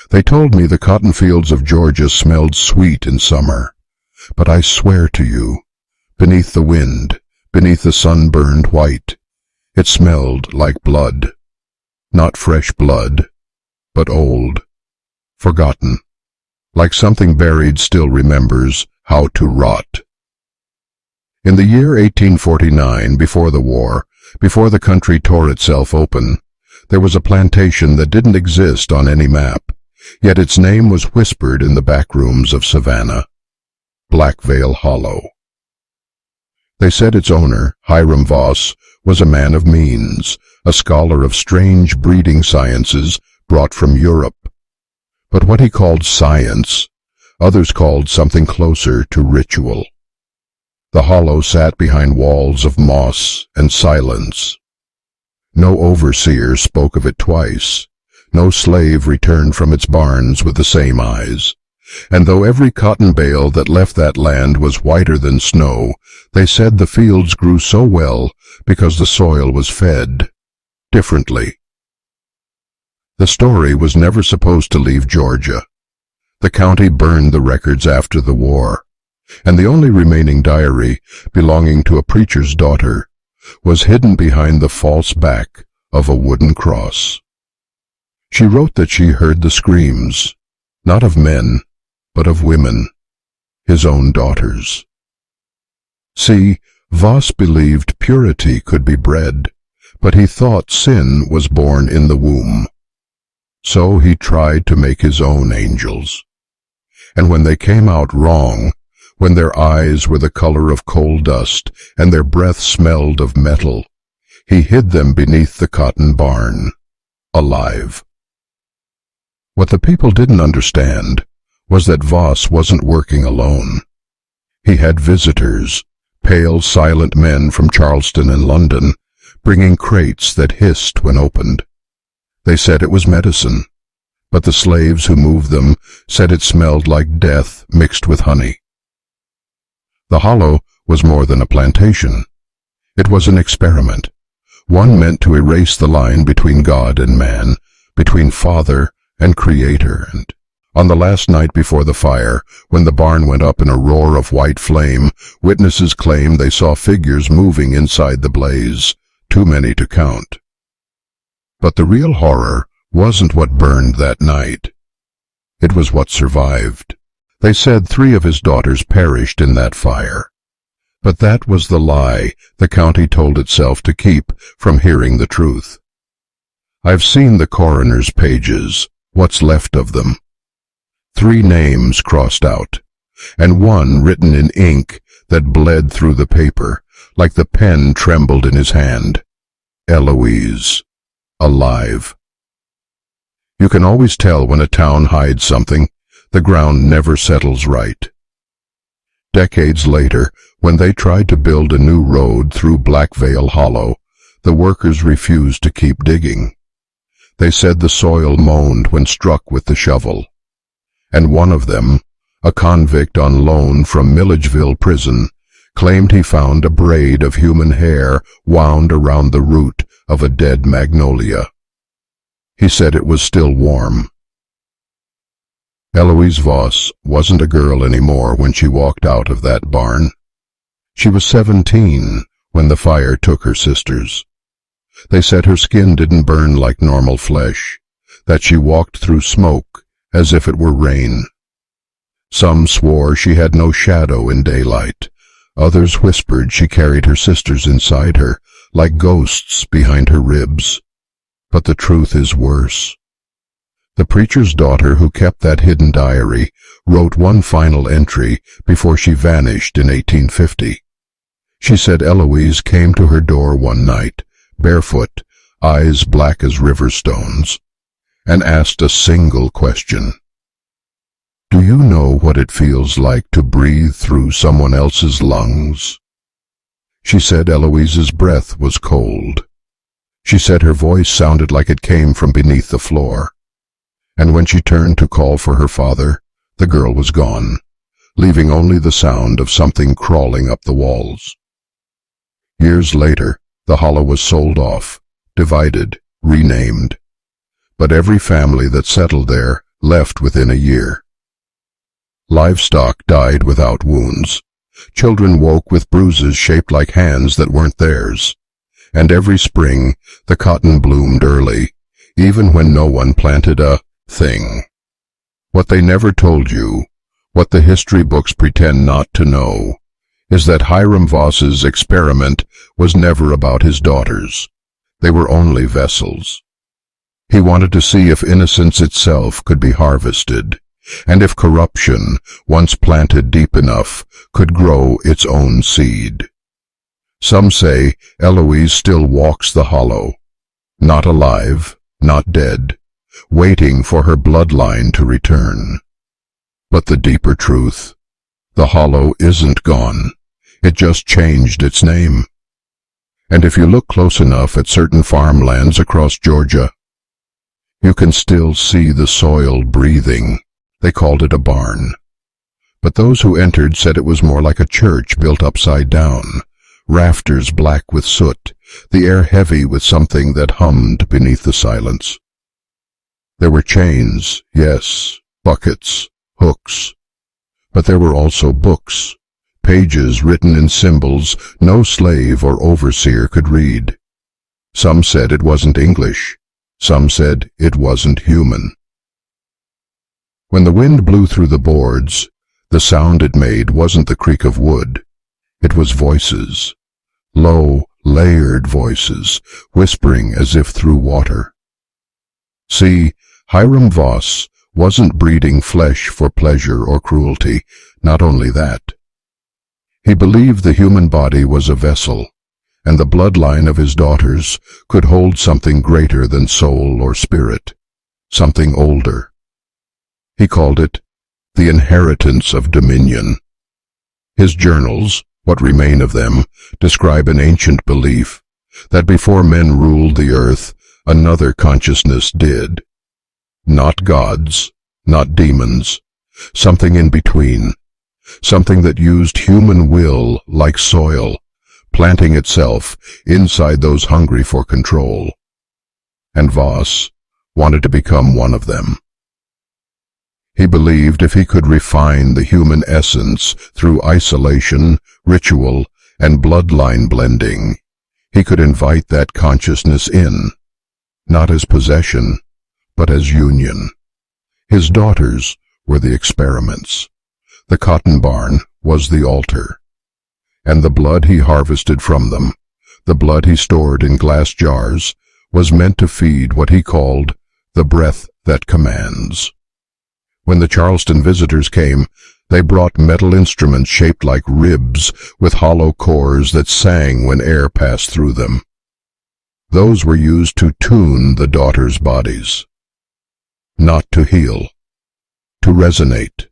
They told me the cotton fields of Georgia smelled sweet in summer, but I swear to you, beneath the wind, beneath the sun-burned white, it smelled like blood. Not fresh blood, but old, forgotten, like something buried still remembers how to rot. In the year 1849, before the war, before the country tore itself open, there was a plantation that didn't exist on any map, yet its name was whispered in the back rooms of Savannah, Black Veil Hollow. They said its owner, Hiram Voss, was a man of means, a scholar of strange breeding sciences brought from Europe. But what he called science, others called something closer to ritual. The hollow sat behind walls of moss and silence. No overseer spoke of it twice. No slave returned from its barns with the same eyes. And though every cotton bale that left that land was whiter than snow, they said the fields grew so well because the soil was fed differently. The story was never supposed to leave Georgia. The county burned the records after the war, and the only remaining diary, belonging to a preacher's daughter, was hidden behind the false back of a wooden cross. She wrote that she heard the screams, not of men, but of women, his own daughters. See, Voss believed purity could be bred, but he thought sin was born in the womb. So he tried to make his own angels. And when they came out wrong, when their eyes were the color of coal dust and their breath smelled of metal, he hid them beneath the cotton barn, alive. What the people didn't understand was that Voss wasn't working alone. He had visitors, pale, silent men from Charleston and London, bringing crates that hissed when opened. They said it was medicine, but the slaves who moved them said it smelled like death mixed with honey. The hollow was more than a plantation. It was an experiment, one meant to erase the line between God and man, between Father and Creator. And on the last night before the fire, when the barn went up in a roar of white flame, witnesses claimed they saw figures moving inside the blaze, too many to count. But the real horror wasn't what burned that night. It was what survived. They said 3 of his daughters perished in that fire. But that was the lie the county told itself to keep from hearing the truth. I've seen the coroner's pages, what's left of them. 3 names crossed out, and one written in ink that bled through the paper, like the pen trembled in his hand. Eloise, alive. You can always tell when a town hides something. The ground never settles right. Decades later, when they tried to build a new road through Black Veil Hollow, the workers refused to keep digging. They said the soil moaned when struck with the shovel. And one of them, a convict on loan from Milledgeville prison, claimed he found a braid of human hair wound around the root of a dead magnolia. He said it was still warm. Eloise Voss wasn't a girl anymore when she walked out of that barn. She was 17 when the fire took her sisters. They said her skin didn't burn like normal flesh, that she walked through smoke as if it were rain. Some swore she had no shadow in daylight. Others whispered she carried her sisters inside her, like ghosts behind her ribs. But the truth is worse. The preacher's daughter who kept that hidden diary wrote one final entry before she vanished in 1850. She said Eloise came to her door one night, barefoot, eyes black as river stones, and asked a single question. Do you know what it feels like to breathe through someone else's lungs? She said Eloise's breath was cold. She said her voice sounded like it came from beneath the floor. And when she turned to call for her father, the girl was gone, leaving only the sound of something crawling up the walls. Years later, the hollow was sold off, divided, renamed. But every family that settled there left within a year. Livestock died without wounds. Children woke with bruises shaped like hands that weren't theirs. And every spring, the cotton bloomed early, even when no one planted a thing. What they never told you, what the history books pretend not to know, is that Hiram Voss's experiment was never about his daughters. They were only vessels. He wanted to see if innocence itself could be harvested, and if corruption, once planted deep enough, could grow its own seed. Some say Eloise still walks the hollow, not alive, not dead, waiting for her bloodline to return. But the deeper truth, the hollow isn't gone. It just changed its name. And if you look close enough at certain farmlands across Georgia, you can still see the soil breathing. They called it a barn. But those who entered said it was more like a church built upside down, rafters black with soot, the air heavy with something that hummed beneath the silence. There were chains, yes, buckets, hooks. But there were also books, pages written in symbols no slave or overseer could read. Some said it wasn't English. Some said it wasn't human. When the wind blew through the boards, the sound it made wasn't the creak of wood. It was voices, low, layered voices, whispering as if through water. See, Hiram Voss wasn't breeding flesh for pleasure or cruelty, not only that. He believed the human body was a vessel, and the bloodline of his daughters could hold something greater than soul or spirit, something older. He called it the inheritance of dominion. His journals, what remain of them, describe an ancient belief that before men ruled the earth, another consciousness did. Not gods, not demons, something in between, something that used human will like soil, planting itself inside those hungry for control. And Voss wanted to become one of them. He believed if he could refine the human essence through isolation, ritual, and bloodline blending, he could invite that consciousness in, not as possession, but as union. His daughters were the experiments. The cotton barn was the altar. And the blood he harvested from them, the blood he stored in glass jars, was meant to feed what he called the breath that commands. When the Charleston visitors came, they brought metal instruments shaped like ribs with hollow cores that sang when air passed through them. Those were used to tune the daughters' bodies. Not to heal, to resonate,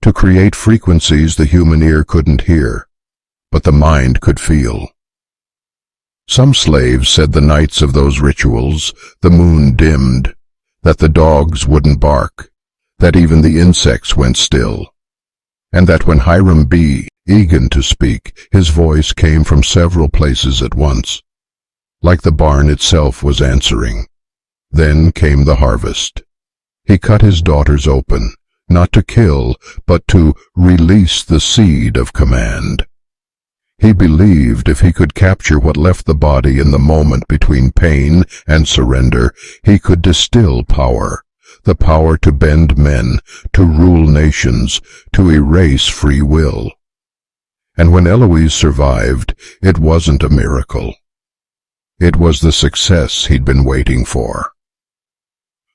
to create frequencies the human ear couldn't hear, but the mind could feel. Some slaves said the nights of those rituals, the moon dimmed, that the dogs wouldn't bark, that even the insects went still, and that when Hiram began to speak, his voice came from several places at once, like the barn itself was answering. Then came the harvest. He cut his daughters open, not to kill, but to release the seed of command. He believed if he could capture what left the body in the moment between pain and surrender, he could distill power, the power to bend men, to rule nations, to erase free will. And when Eloise survived, it wasn't a miracle. It was the success he'd been waiting for.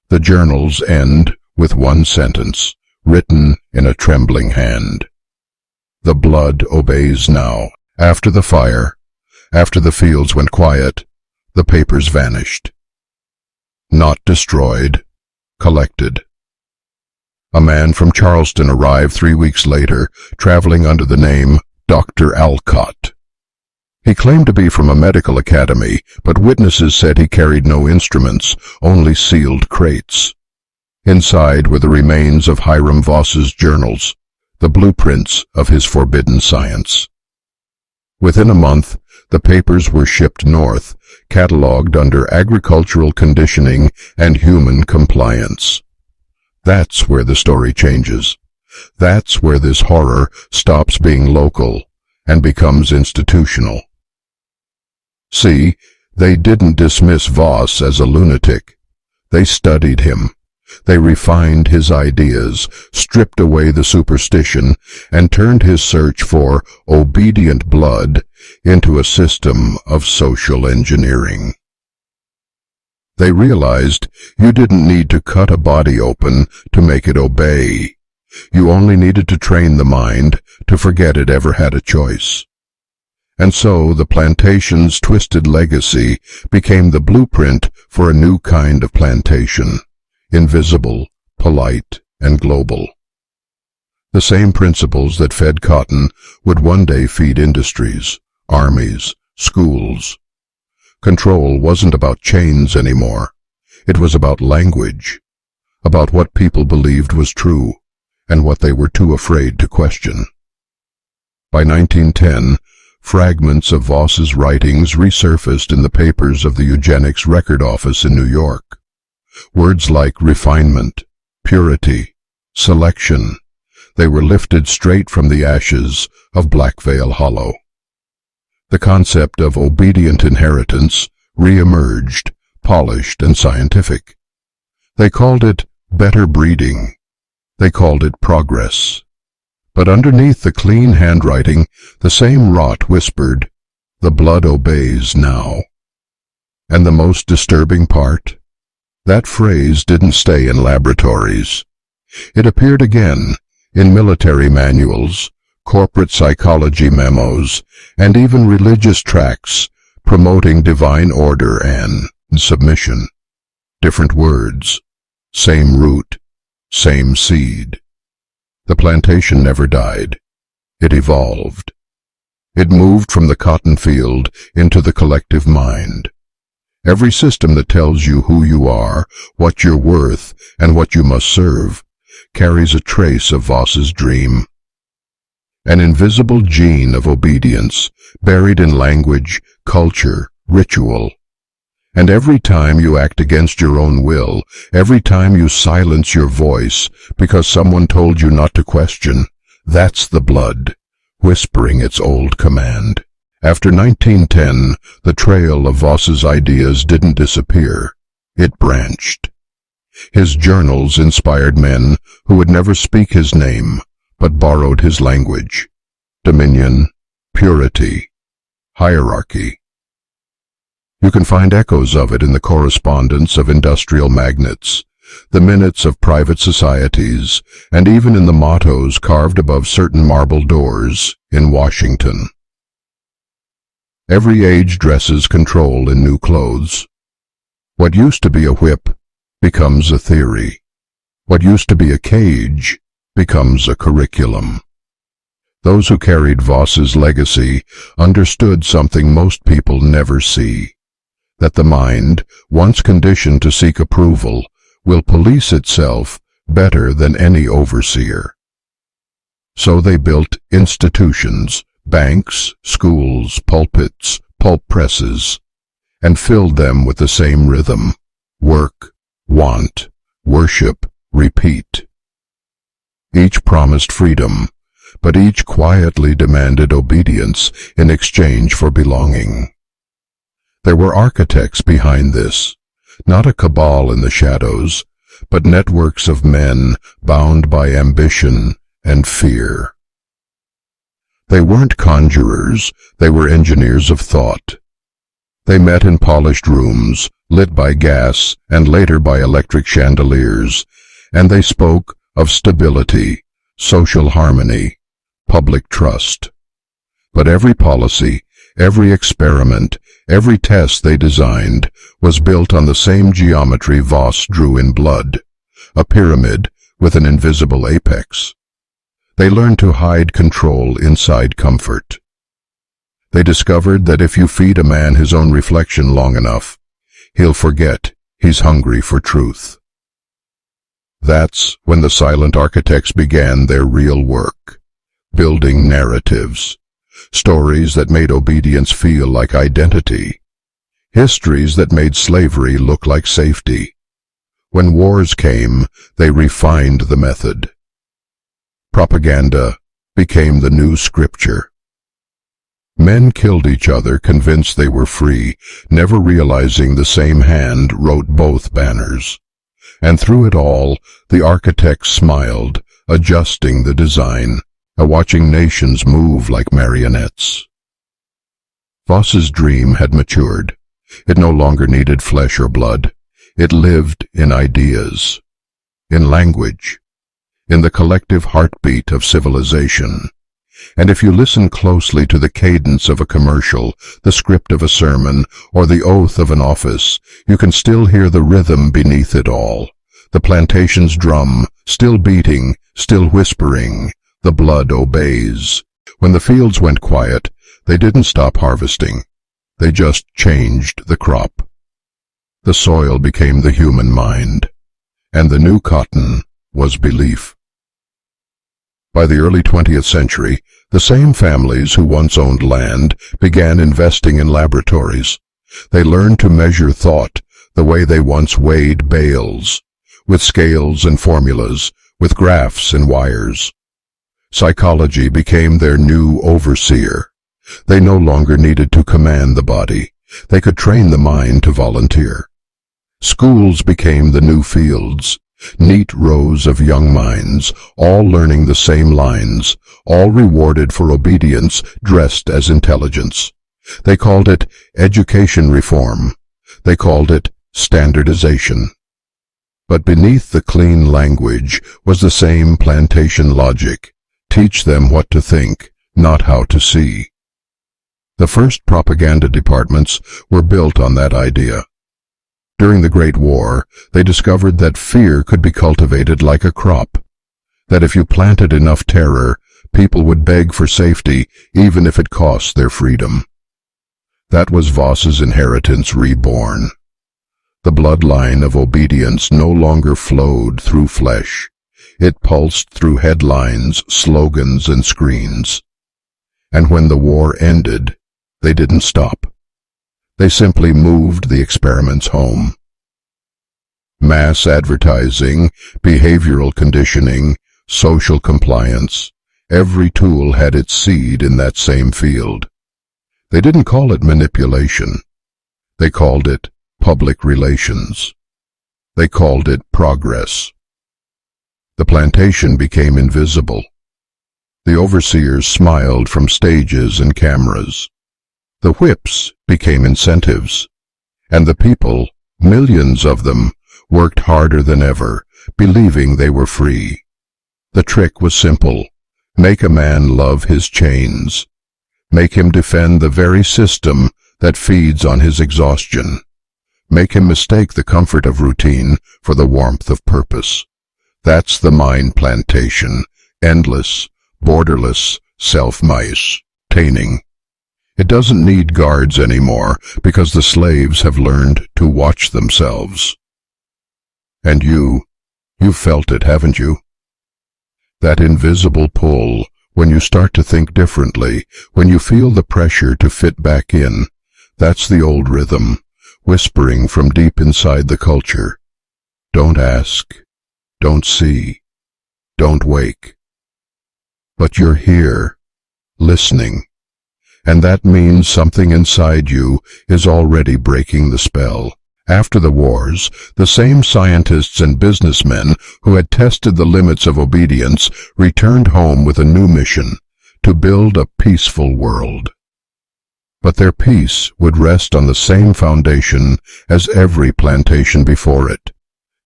The journals end with one sentence, written in a trembling hand. The blood obeys now. After the fire, after the fields went quiet, the papers vanished. Not destroyed, collected. A man from Charleston arrived 3 weeks later, traveling under the name Dr. Alcott. He claimed to be from a medical academy, but witnesses said he carried no instruments, only sealed crates. Inside were the remains of Hiram Voss's journals, the blueprints of his forbidden science. Within a month, the papers were shipped north, catalogued under agricultural conditioning and human compliance. That's where the story changes. That's where this horror stops being local and becomes institutional. See, they didn't dismiss Voss as a lunatic. They studied him. They refined his ideas, stripped away the superstition, and turned his search for obedient blood into a system of social engineering. They realized you didn't need to cut a body open to make it obey. You only needed to train the mind to forget it ever had a choice. And so the plantation's twisted legacy became the blueprint for a new kind of plantation, invisible, polite, and global. The same principles that fed cotton would one day feed industries, armies, schools. Control wasn't about chains anymore. It was about language, about what people believed was true, and what they were too afraid to question. By 1910, fragments of Voss's writings resurfaced in the papers of the Eugenics Record Office in New York. Words like refinement, purity, selection, they were lifted straight from the ashes of Black Veil Hollow. The concept of obedient inheritance re-emerged, polished and scientific. They called it better breeding. They called it progress. But underneath the clean handwriting, the same rot whispered, "The blood obeys now." And the most disturbing part? That phrase didn't stay in laboratories. It appeared again in military manuals, corporate psychology memos, and even religious tracts promoting divine order and submission. Different words, same root, same seed. The plantation never died. It evolved. It moved from the cotton field into the collective mind. Every system that tells you who you are, what you're worth, and what you must serve, carries a trace of Voss's dream. An invisible gene of obedience, buried in language, culture, ritual. And every time you act against your own will, every time you silence your voice because someone told you not to question, that's the blood, whispering its old command. After 1910, the trail of Voss's ideas didn't disappear. It branched. His journals inspired men who would never speak his name, but borrowed his language. Dominion, purity, hierarchy. You can find echoes of it in the correspondence of industrial magnates, the minutes of private societies, and even in the mottos carved above certain marble doors in Washington. Every age dresses control in new clothes. What used to be a whip becomes a theory. What used to be a cage becomes a curriculum. Those who carried Voss's legacy understood something most people never see, that the mind, once conditioned to seek approval, will police itself better than any overseer. So they built institutions, banks, schools, pulpits, pulp presses, and filled them with the same rhythm: work, want, worship, repeat. Each promised freedom, but each quietly demanded obedience in exchange for belonging. There were architects behind this, not a cabal in the shadows, but networks of men bound by ambition and fear. They weren't conjurers, they were engineers of thought. They met in polished rooms, lit by gas and later by electric chandeliers, and they spoke of stability, social harmony, public trust. But every policy, every experiment, every test they designed was built on the same geometry Voss drew in blood, a pyramid with an invisible apex. They learned to hide control inside comfort. They discovered that if you feed a man his own reflection long enough, he'll forget he's hungry for truth. That's when the silent architects began their real work, building narratives, stories that made obedience feel like identity, histories that made slavery look like safety. When wars came, they refined the method. Propaganda became the new scripture. Men killed each other convinced they were free, never realizing the same hand wrote both banners. And through it all, the architects smiled, adjusting the design, watching nations move like marionettes. Voss's dream had matured. It no longer needed flesh or blood. It lived in ideas, in language, in the collective heartbeat of civilization. And if you listen closely to the cadence of a commercial, the script of a sermon, or the oath of an office, you can still hear the rhythm beneath it all. The plantation's drum, still beating, still whispering, the blood obeys. When the fields went quiet, they didn't stop harvesting. They just changed the crop. The soil became the human mind, and the new cotton was belief. By the early 20th century, the same families who once owned land began investing in laboratories. They learned to measure thought the way they once weighed bales, with scales and formulas, with graphs and wires. Psychology became their new overseer. They no longer needed to command the body. They could train the mind to volunteer. Schools became the new fields, neat rows of young minds, all learning the same lines, all rewarded for obedience dressed as intelligence. They called it education reform. They called it standardization. But beneath the clean language was the same plantation logic. Teach them what to think, not how to see. The first propaganda departments were built on that idea. During the Great War, they discovered that fear could be cultivated like a crop, that if you planted enough terror, people would beg for safety even if it cost their freedom. That was Voss's inheritance reborn. The bloodline of obedience no longer flowed through flesh. It pulsed through headlines, slogans, and screens. And when the war ended, they didn't stop. They simply moved the experiments home. Mass advertising, behavioral conditioning, social compliance, every tool had its seed in that same field. They didn't call it manipulation. They called it public relations. They called it progress. The plantation became invisible. The overseers smiled from stages and cameras. The whips became incentives, and the people, millions of them, worked harder than ever, believing they were free. The trick was simple. Make a man love his chains. Make him defend the very system that feeds on his exhaustion. Make him mistake the comfort of routine for the warmth of purpose. That's the mind plantation, endless, borderless, self-maintaining. It doesn't need guards anymore because the slaves have learned to watch themselves. And you've felt it, haven't you? That invisible pull, when you start to think differently, when you feel the pressure to fit back in, that's the old rhythm, whispering from deep inside the culture. Don't ask, don't see, don't wake. But you're here, listening. And that means something inside you is already breaking the spell. After the wars, the same scientists and businessmen who had tested the limits of obedience returned home with a new mission, to build a peaceful world. But their peace would rest on the same foundation as every plantation before it,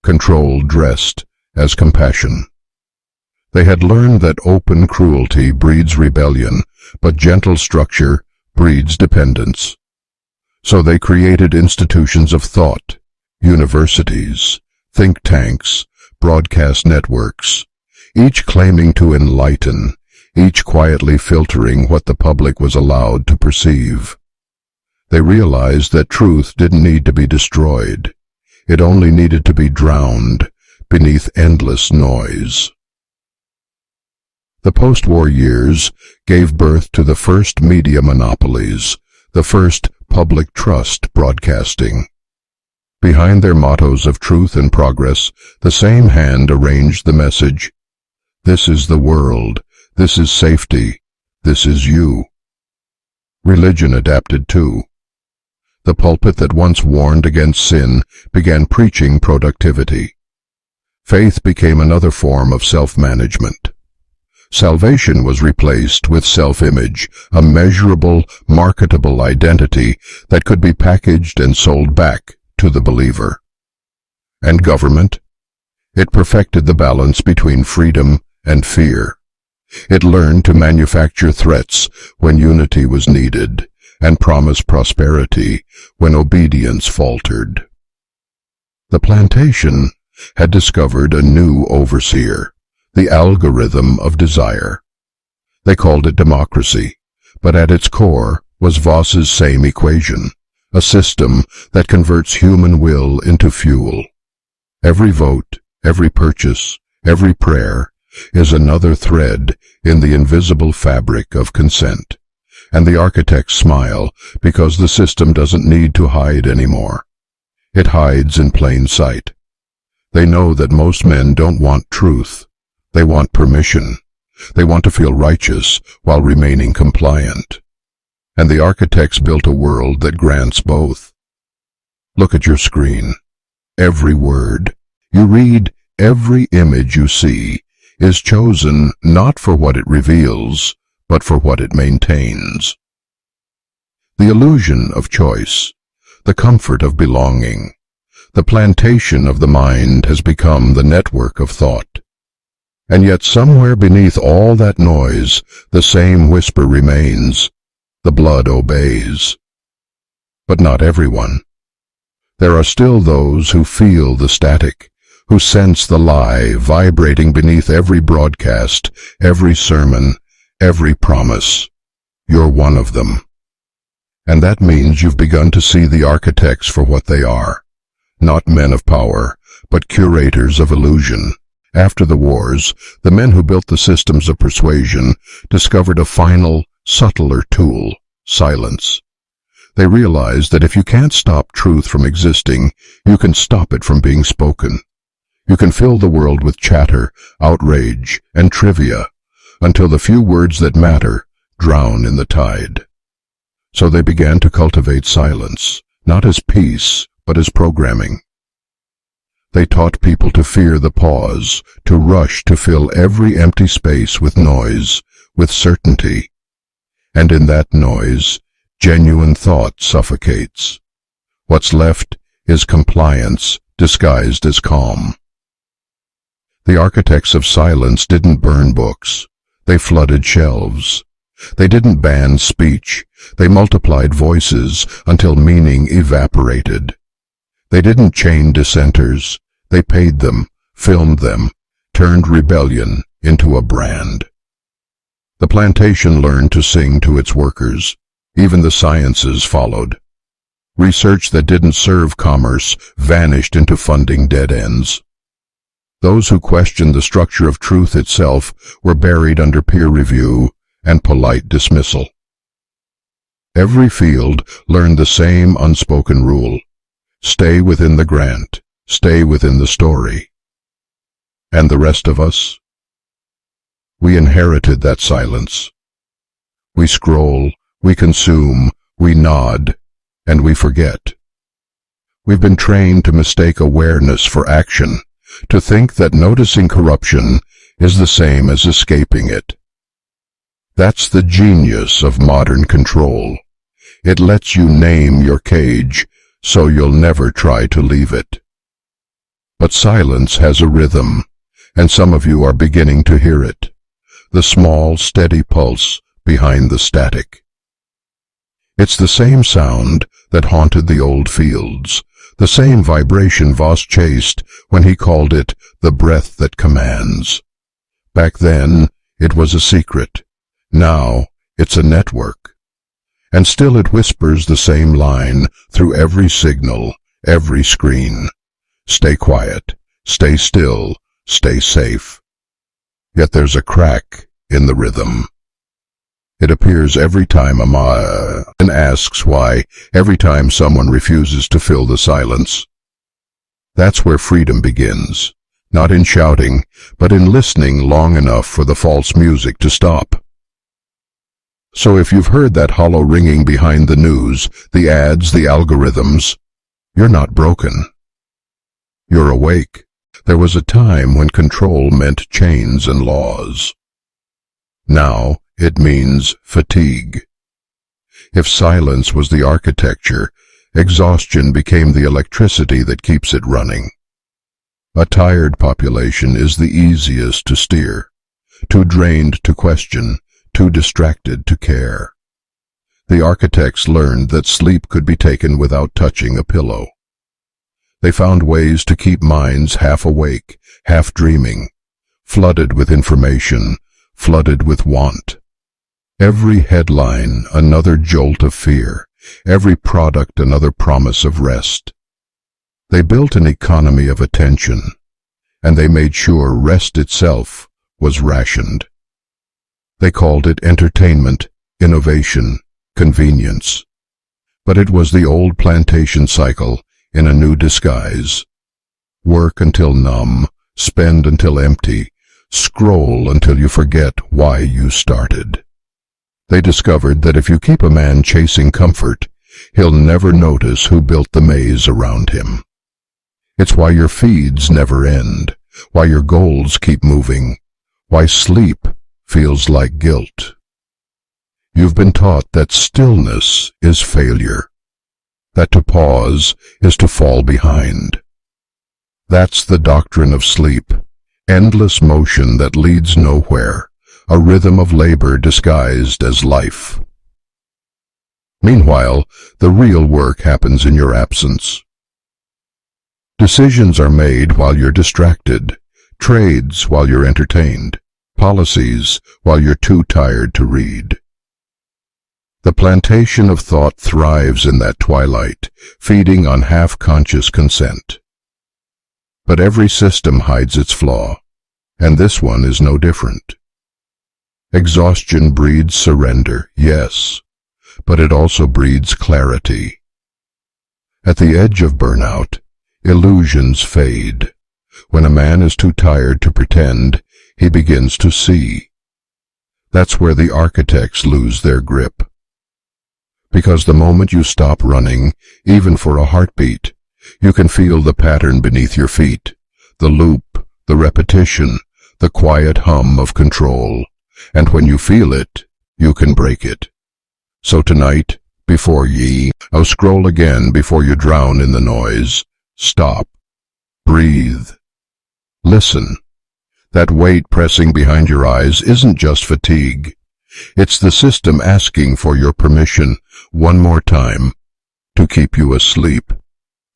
control dressed as compassion. They had learned that open cruelty breeds rebellion, but gentle structure breeds dependence. So they created institutions of thought, universities, think tanks, broadcast networks, each claiming to enlighten, each quietly filtering what the public was allowed to perceive. They realized that truth didn't need to be destroyed. It only needed to be drowned beneath endless noise. The post-war years gave birth to the first media monopolies, the first public trust broadcasting. Behind their mottos of truth and progress, the same hand arranged the message, "This is the world, this is safety, this is you." Religion adapted too. The pulpit that once warned against sin began preaching productivity. Faith became another form of self-management. Salvation was replaced with self-image, a measurable, marketable identity that could be packaged and sold back to the believer. And government? It perfected the balance between freedom and fear. It learned to manufacture threats when unity was needed, and promise prosperity when obedience faltered. The plantation had discovered a new overseer, the algorithm of desire. They called it democracy, but at its core was Voss's same equation, a system that converts human will into fuel. Every vote, every purchase, every prayer is another thread in the invisible fabric of consent. And the architects smile because the system doesn't need to hide anymore. It hides in plain sight. They know that most men don't want truth. They want permission. They want to feel righteous while remaining compliant. And the architects built a world that grants both. Look at your screen. Every word you read, every image you see, is chosen not for what it reveals, but for what it maintains. The illusion of choice, the comfort of belonging, the plantation of the mind has become the network of thought. And yet somewhere beneath all that noise, the same whisper remains. The blood obeys. But not everyone. There are still those who feel the static, who sense the lie vibrating beneath every broadcast, every sermon, every promise. You're one of them. And that means you've begun to see the architects for what they are. Not men of power, but curators of illusion. After the wars, the men who built the systems of persuasion discovered a final, subtler tool: silence. They realized that if you can't stop truth from existing, you can stop it from being spoken. You can fill the world with chatter, outrage, and trivia, until the few words that matter drown in the tide. So they began to cultivate silence, not as peace, but as programming. They taught people to fear the pause, to rush to fill every empty space with noise, with certainty. And in that noise, genuine thought suffocates. What's left is compliance disguised as calm. The architects of silence didn't burn books. They flooded shelves. They didn't ban speech. They multiplied voices until meaning evaporated. They didn't chain dissenters. They paid them, filmed them, turned rebellion into a brand. The plantation learned to sing to its workers. Even the sciences followed. Research that didn't serve commerce vanished into funding dead ends. Those who questioned the structure of truth itself were buried under peer review and polite dismissal. Every field learned the same unspoken rule: stay within the grant, stay within the story. And the rest of us? We inherited that silence. We scroll, we consume, we nod, and we forget. We've been trained to mistake awareness for action, to think that noticing corruption is the same as escaping it. That's the genius of modern control. It lets you name your cage, so you'll never try to leave it. But silence has a rhythm, and some of you are beginning to hear it. The small, steady pulse behind the static. It's the same sound that haunted the old fields, the same vibration Voss chased when he called it the breath that commands. Back then, it was a secret. Now, it's a network. And still it whispers the same line through every signal, every screen. Stay quiet, stay still, stay safe. Yet there's a crack in the rhythm. It appears every time a man asks why, every time someone refuses to fill the silence. That's where freedom begins, not in shouting, but in listening long enough for the false music to stop. So if you've heard that hollow ringing behind the news, the ads, the algorithms, you're not broken. You're awake. There was a time when control meant chains and laws. Now it means fatigue. If silence was the architecture, exhaustion became the electricity that keeps it running. A tired population is the easiest to steer, too drained to question, too distracted to care. The architects learned that sleep could be taken without touching a pillow. They found ways to keep minds half awake, half dreaming, flooded with information, flooded with want. Every headline another jolt of fear, every product another promise of rest. They built an economy of attention, and they made sure rest itself was rationed. They called it entertainment, innovation, convenience. But it was the old plantation cycle in a new disguise. Work until numb, spend until empty, scroll until you forget why you started. They discovered that if you keep a man chasing comfort, he'll never notice who built the maze around him. It's why your feeds never end, why your goals keep moving, why sleep feels like guilt. You've been taught that stillness is failure, that to pause is to fall behind. That's the doctrine of sleep, endless motion that leads nowhere, a rhythm of labor disguised as life. Meanwhile, the real work happens in your absence. Decisions are made while you're distracted, trades while you're entertained, policies while you're too tired to read. The plantation of thought thrives in that twilight, feeding on half-conscious consent. But every system hides its flaw, and this one is no different. Exhaustion breeds surrender, yes, but it also breeds clarity. At the edge of burnout, illusions fade. When a man is too tired to pretend, he begins to see. That's where the architects lose their grip. Because the moment you stop running, even for a heartbeat, you can feel the pattern beneath your feet, the loop, the repetition, the quiet hum of control. And when you feel it, you can break it. So tonight, before I'll scroll again before you drown in the noise. Stop. Breathe. Listen. That weight pressing behind your eyes isn't just fatigue. It's the system asking for your permission one more time to keep you asleep.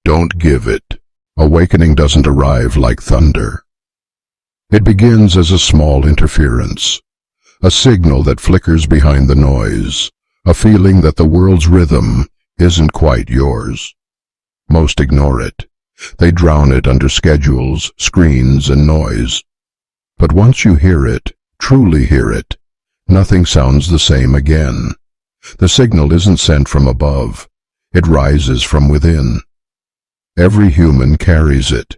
Don't give it. Awakening doesn't arrive like thunder. It begins as a small interference, a signal that flickers behind the noise, a feeling that the world's rhythm isn't quite yours. Most ignore it. They drown it under schedules, screens, and noise. But once you hear it, truly hear it, nothing sounds the same again. The signal isn't sent from above. It rises from within. Every human carries it,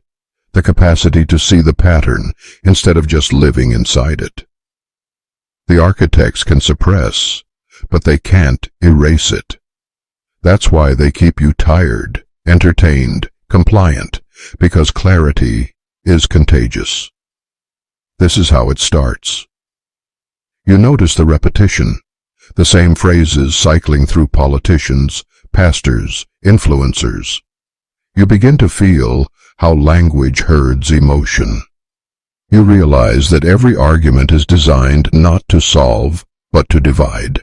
the capacity to see the pattern instead of just living inside it. The architects can suppress, but they can't erase it. That's why they keep you tired, entertained, compliant, because clarity is contagious. This is how it starts. You notice the repetition, the same phrases cycling through politicians, pastors, influencers. You begin to feel how language herds emotion. You realize that every argument is designed not to solve, but to divide.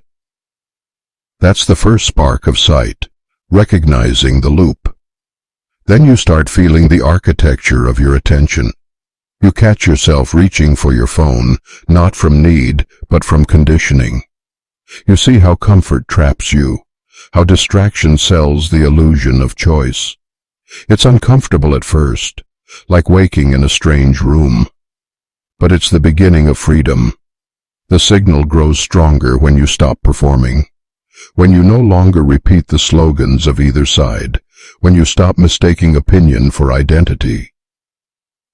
That's the first spark of sight, recognizing the loop. Then you start feeling the architecture of your attention. You catch yourself reaching for your phone, not from need, but from conditioning. You see how comfort traps you, how distraction sells the illusion of choice. It's uncomfortable at first, like waking in a strange room. But it's the beginning of freedom. The signal grows stronger when you stop performing, when you no longer repeat the slogans of either side, when you stop mistaking opinion for identity.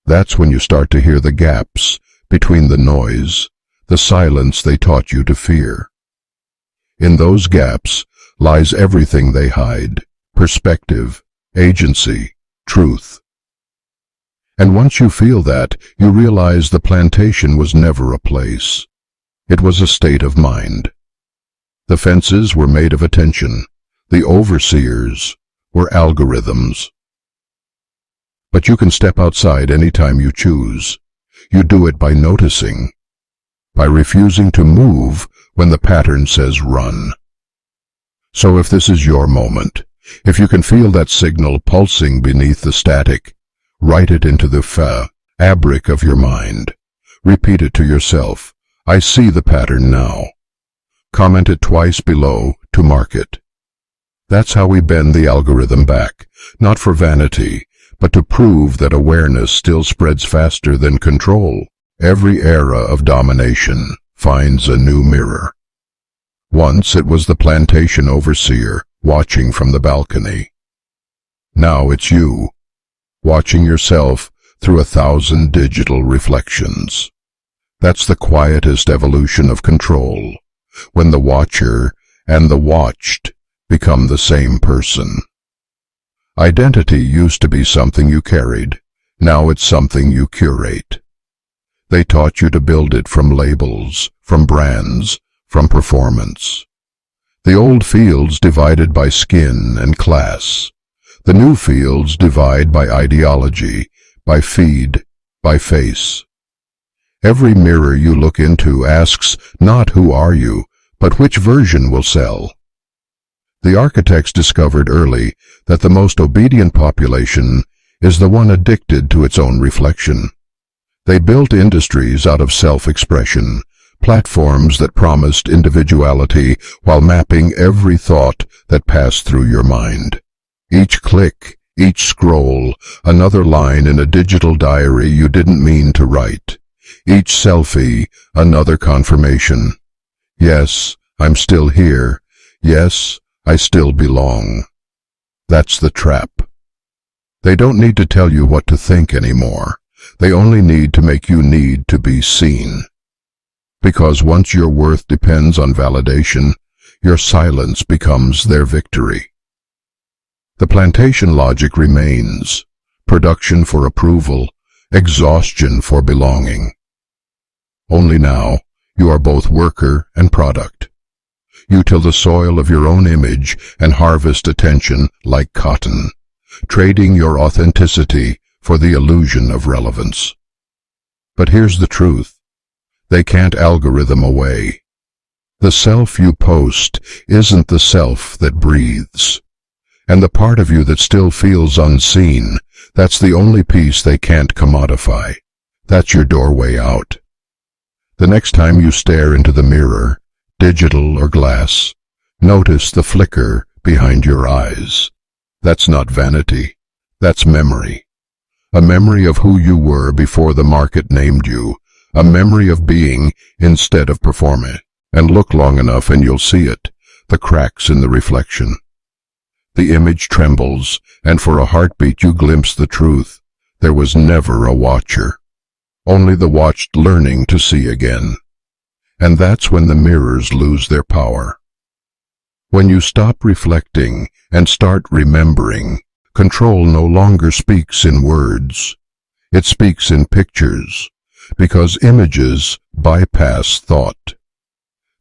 That's when you start to hear the gaps between the noise, the silence they taught you to fear. In those gaps lies everything they hide: perspective, agency, truth. And once you feel that, you realize the plantation was never a place. It was a state of mind. The fences were made of attention. The overseers were algorithms. But you can step outside any time you choose. You do it by noticing, by refusing to move when the pattern says run. So if this is your moment, if you can feel that signal pulsing beneath the static, write it into the fabric of your mind. Repeat it to yourself. I see the pattern now. Comment it twice below to mark it. That's how we bend the algorithm back, not for vanity, but to prove that awareness still spreads faster than control. Every era of domination finds a new mirror. Once it was the plantation overseer watching from the balcony. Now it's you, watching yourself through 1,000 digital reflections. That's the quietest evolution of control, when the watcher and the watched become the same person. Identity used to be something you carried. Now it's something you curate. They taught you to build it from labels, from brands, from performance. The old fields divided by skin and class. The new fields divide by ideology, by feed, by face. Every mirror you look into asks not who are you, but which version will sell. The architects discovered early that the most obedient population is the one addicted to its own reflection. They built industries out of self-expression, platforms that promised individuality while mapping every thought that passed through your mind. Each click, each scroll, another line in a digital diary you didn't mean to write. Each selfie, another confirmation. Yes, I'm still here. Yes, I still belong. That's the trap. They don't need to tell you what to think anymore. They only need to make you need to be seen. Because once your worth depends on validation, your silence becomes their victory. The plantation logic remains: production for approval, exhaustion for belonging. Only now, you are both worker and product. You till the soil of your own image and harvest attention like cotton, trading your authenticity for the illusion of relevance. But here's the truth. They can't algorithm away. The self you post isn't the self that breathes. And the part of you that still feels unseen, that's the only piece they can't commodify. That's your doorway out. The next time you stare into the mirror, digital or glass, notice the flicker behind your eyes. That's not vanity. That's memory. A memory of who you were before the market named you. A memory of being instead of performing. And look long enough and you'll see it, the cracks in the reflection. The image trembles, and for a heartbeat you glimpse the truth. There was never a watcher. Only the watched learning to see again. And that's when the mirrors lose their power. When you stop reflecting and start remembering, control no longer speaks in words. It speaks in pictures, because images bypass thought.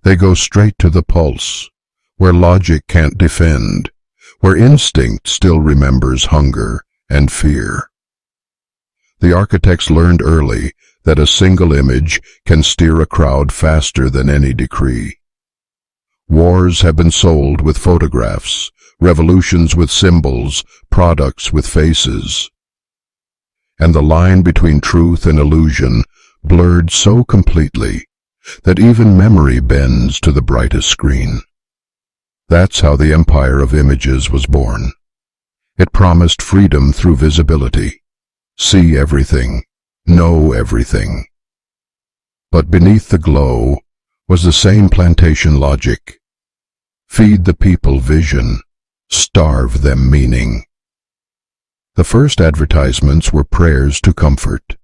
They go straight to the pulse, where logic can't defend, where instinct still remembers hunger and fear. The architects learned early that a single image can steer a crowd faster than any decree. Wars have been sold with photographs, revolutions with symbols, products with faces. And the line between truth and illusion blurred so completely that even memory bends to the brightest screen. That's how the empire of images was born. It promised freedom through visibility. See everything, know everything. But beneath the glow was the same plantation logic. Feed the people vision, starve them meaning. The first advertisements were prayers to comfort.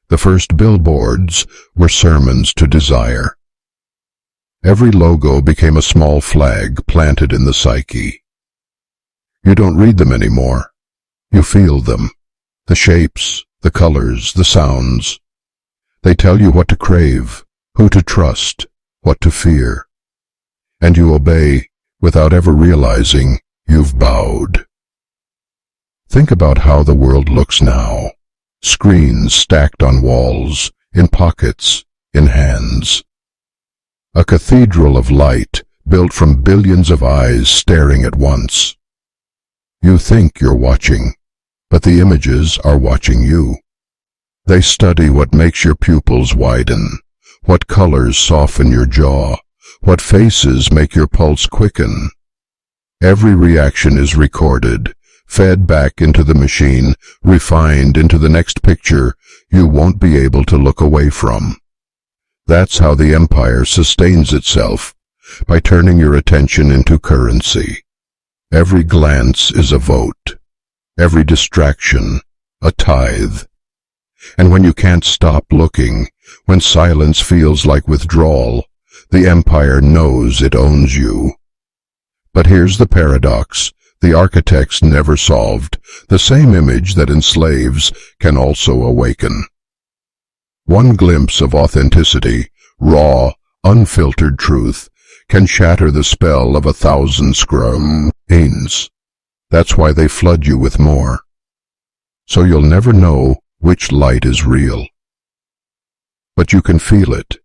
The first billboards were sermons to desire. Every logo became a small flag planted in the psyche. You don't read them anymore. You feel them. The shapes, the colors, the sounds. They tell you what to crave, who to trust, what to fear. And you obey without ever realizing you've bowed. Think about how the world looks now. Screens stacked on walls, in pockets, in hands. A cathedral of light built from billions of eyes staring at once. You think you're watching, but the images are watching you. They study what makes your pupils widen, what colors soften your jaw, what faces make your pulse quicken. Every reaction is recorded, fed back into the machine, refined into the next picture you won't be able to look away from. That's how the empire sustains itself, by turning your attention into currency. Every glance is a vote, every distraction a tithe. And when you can't stop looking, when silence feels like withdrawal, the empire knows it owns you. But here's the paradox the architects never solved. The same image that enslaves can also awaken. One glimpse of authenticity, raw, unfiltered truth, can shatter the spell of 1,000 screens. That's why they flood you with more. So you'll never know which light is real. But you can feel it.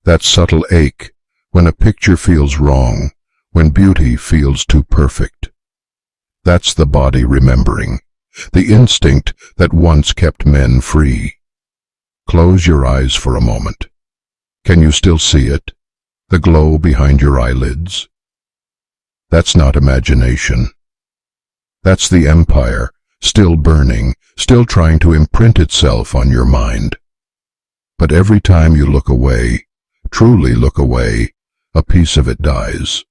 That subtle ache when a picture feels wrong, when beauty feels too perfect. That's the body remembering, the instinct that once kept men free. Close your eyes for a moment. Can you still see it? The glow behind your eyelids? That's not imagination. That's the empire, still burning, still trying to imprint itself on your mind. But every time you look away, truly look away, a piece of it dies.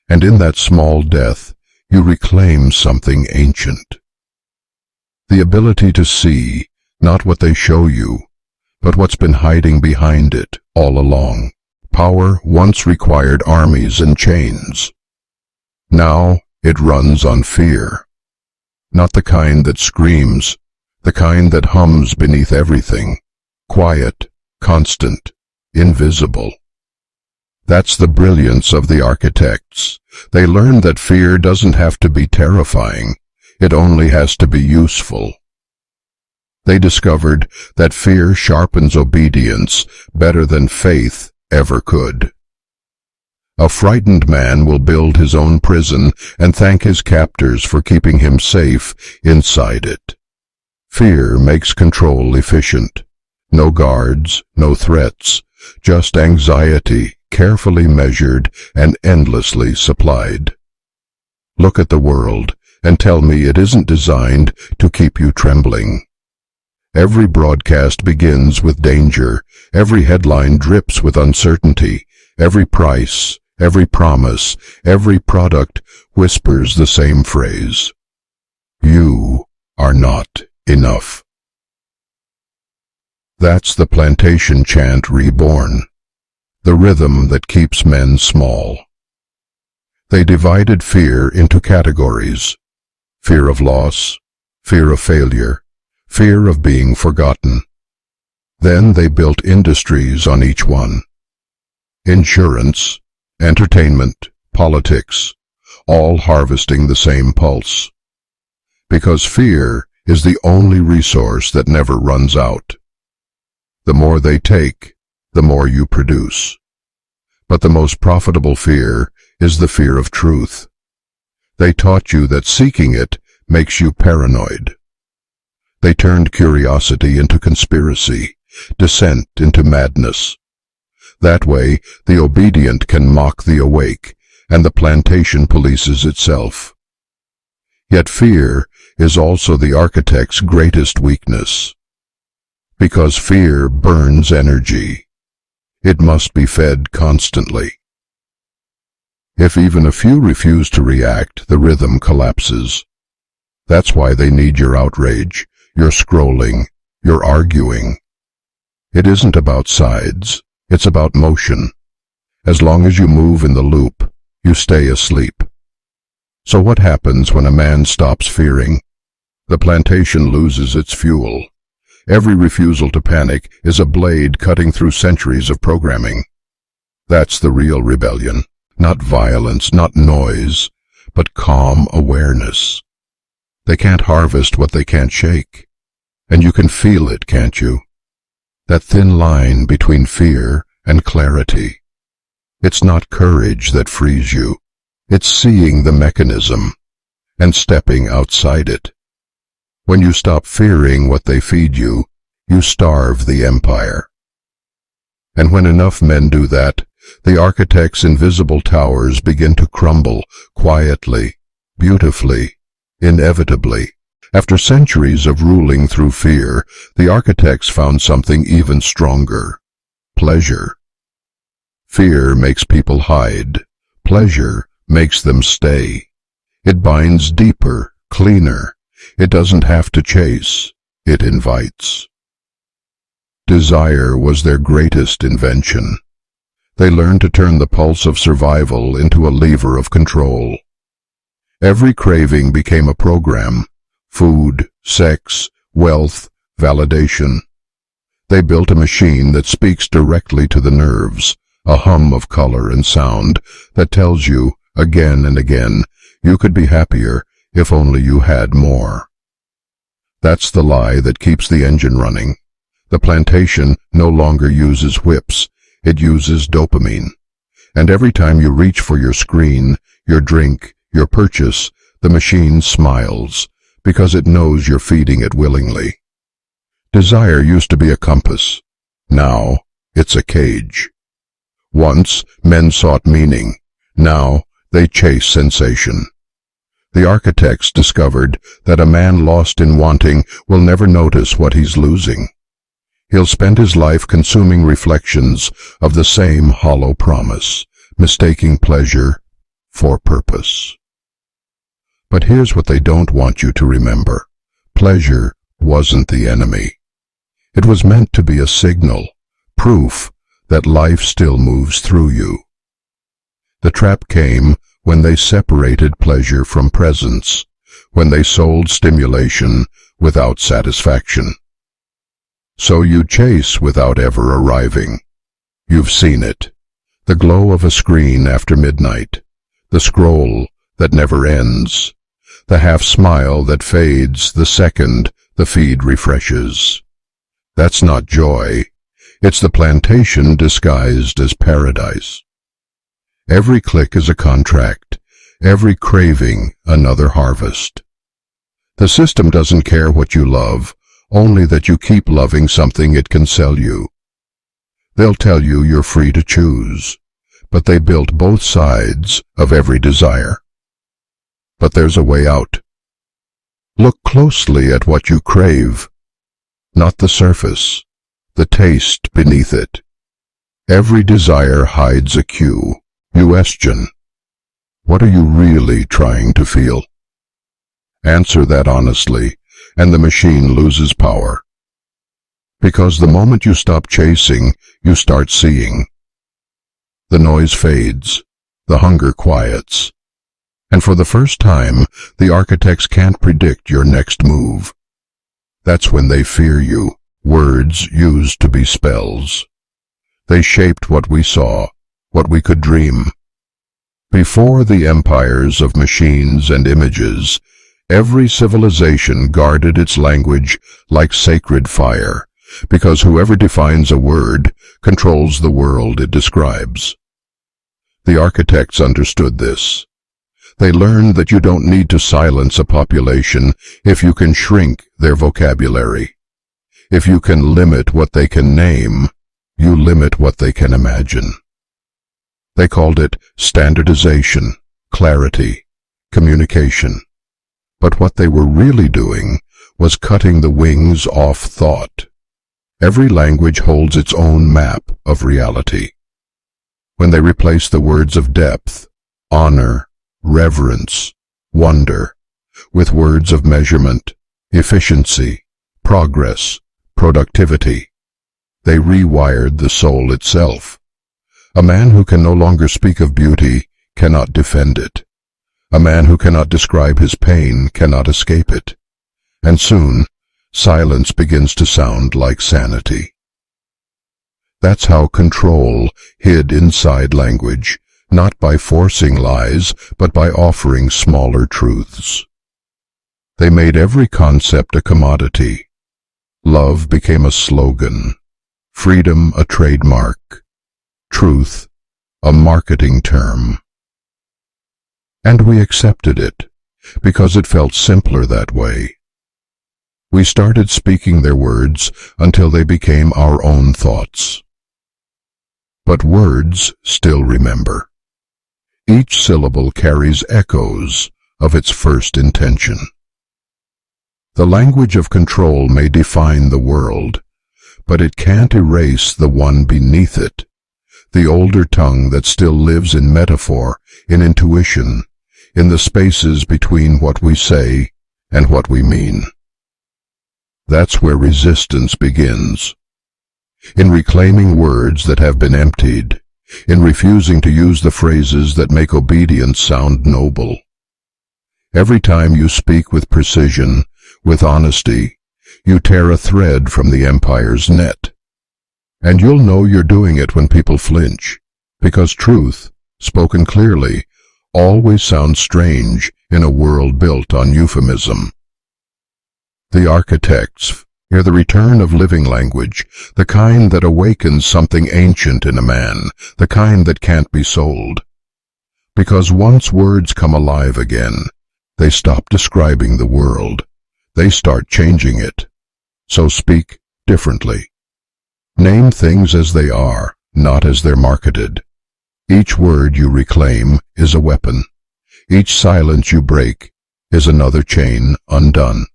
And in that small death, you reclaim something ancient. The ability to see, not what they show you, but what's been hiding behind it all along. Power once required armies and chains. Now it runs on fear. Not the kind that screams, the kind that hums beneath everything. Quiet, constant, invisible. That's the brilliance of the architects. They learned that fear doesn't have to be terrifying. It only has to be useful. They discovered that fear sharpens obedience better than faith ever could. A frightened man will build his own prison and thank his captors for keeping him safe inside it. Fear makes control efficient. No guards, no threats, just anxiety, carefully measured and endlessly supplied. Look at the world and tell me it isn't designed to keep you trembling. Every broadcast begins with danger. Every headline drips with uncertainty. Every price, every promise, every product whispers the same phrase. You are not enough. That's the plantation chant reborn, the rhythm that keeps men small. They divided fear into categories: fear of loss, fear of failure, fear of being forgotten. Then they built industries on each one. Insurance, entertainment, politics, all harvesting the same pulse. Because fear is the only resource that never runs out. The more they take, the more you produce. But the most profitable fear is the fear of truth. They taught you that seeking it makes you paranoid. They turned curiosity into conspiracy, dissent into madness. That way, the obedient can mock the awake, and the plantation polices itself. Yet fear is also the architect's greatest weakness. Because fear burns energy. It must be fed constantly. If even a few refuse to react, the rhythm collapses. That's why they need your outrage, your scrolling, your arguing. It isn't about sides, it's about motion. As long as you move in the loop, you stay asleep. So what happens when a man stops fearing? The plantation loses its fuel. Every refusal to panic is a blade cutting through centuries of programming. That's the real rebellion. Not violence, not noise, but calm awareness. They can't harvest what they can't shake. And you can feel it, can't you? That thin line between fear and clarity. It's not courage that frees you. It's seeing the mechanism and stepping outside it. When you stop fearing what they feed you, you starve the empire. And when enough men do that, the architect's invisible towers begin to crumble quietly, beautifully, inevitably. After centuries of ruling through fear, the architects found something even stronger: pleasure. Fear makes people hide. Pleasure makes them stay. It binds deeper, cleaner. It doesn't have to chase. It invites. Desire was their greatest invention. They learned to turn the pulse of survival into a lever of control. Every craving became a program: food, sex, wealth, validation. They built a machine that speaks directly to the nerves, a hum of color and sound that tells you, again and again, you could be happier if only you had more. That's the lie that keeps the engine running. The plantation no longer uses whips, it uses dopamine. And every time you reach for your screen, your drink, your purchase, the machine smiles, because it knows you're feeding it willingly. Desire used to be a compass. Now, it's a cage. Once, men sought meaning. Now, they chase sensation. The architects discovered that a man lost in wanting will never notice what he's losing. He'll spend his life consuming reflections of the same hollow promise, mistaking pleasure for purpose. But here's what they don't want you to remember. Pleasure wasn't the enemy. It was meant to be a signal, proof that life still moves through you. The trap came when they separated pleasure from presence, when they sold stimulation without satisfaction. So you chase without ever arriving. You've seen it. The glow of a screen after midnight, the scroll that never ends, the half-smile that fades the second the feed refreshes. That's not joy. It's the plantation disguised as paradise. Every click is a contract, every craving another harvest. The system doesn't care what you love, only that you keep loving something it can sell you. They'll tell you you're free to choose, but they built both sides of every desire. But there's a way out. Look closely at what you crave, not the surface, the taste beneath it. Every desire hides a cue. Question: what are you really trying to feel? Answer that honestly, and the machine loses power. Because the moment you stop chasing, you start seeing. The noise fades, the hunger quiets, and for the first time, the architects can't predict your next move. That's when they fear you. Words used to be spells. They shaped what we saw, what we could dream. Before the empires of machines and images, every civilization guarded its language like sacred fire, because whoever defines a word controls the world it describes. The architects understood this. They learned that you don't need to silence a population if you can shrink their vocabulary. If you can limit what they can name, you limit what they can imagine. They called it standardization, clarity, communication. But what they were really doing was cutting the wings off thought. Every language holds its own map of reality. When they replace the words of depth, honor, reverence, wonder, with words of measurement, efficiency, progress, productivity. They rewired the soul itself. A man who can no longer speak of beauty cannot defend it. A man who cannot describe his pain cannot escape it. And soon, silence begins to sound like sanity. That's how control hid inside language, not by forcing lies, but by offering smaller truths. They made every concept a commodity. Love became a slogan, freedom a trademark, truth a marketing term. And we accepted it, because it felt simpler that way. We started speaking their words until they became our own thoughts. But words still remember. Each syllable carries echoes of its first intention. The language of control may define the world, but it can't erase the one beneath it, the older tongue that still lives in metaphor, in intuition, in the spaces between what we say and what we mean. That's where resistance begins. In reclaiming words that have been emptied, in refusing to use the phrases that make obedience sound noble. Every time you speak with precision, with honesty, you tear a thread from the empire's net. And you'll know you're doing it when people flinch, because truth, spoken clearly, always sounds strange in a world built on euphemism. The architects hear the return of living language, the kind that awakens something ancient in a man, the kind that can't be sold. Because once words come alive again, they stop describing the world. They start changing it. So speak differently. Name things as they are, not as they're marketed. Each word you reclaim is a weapon. Each silence you break is another chain undone.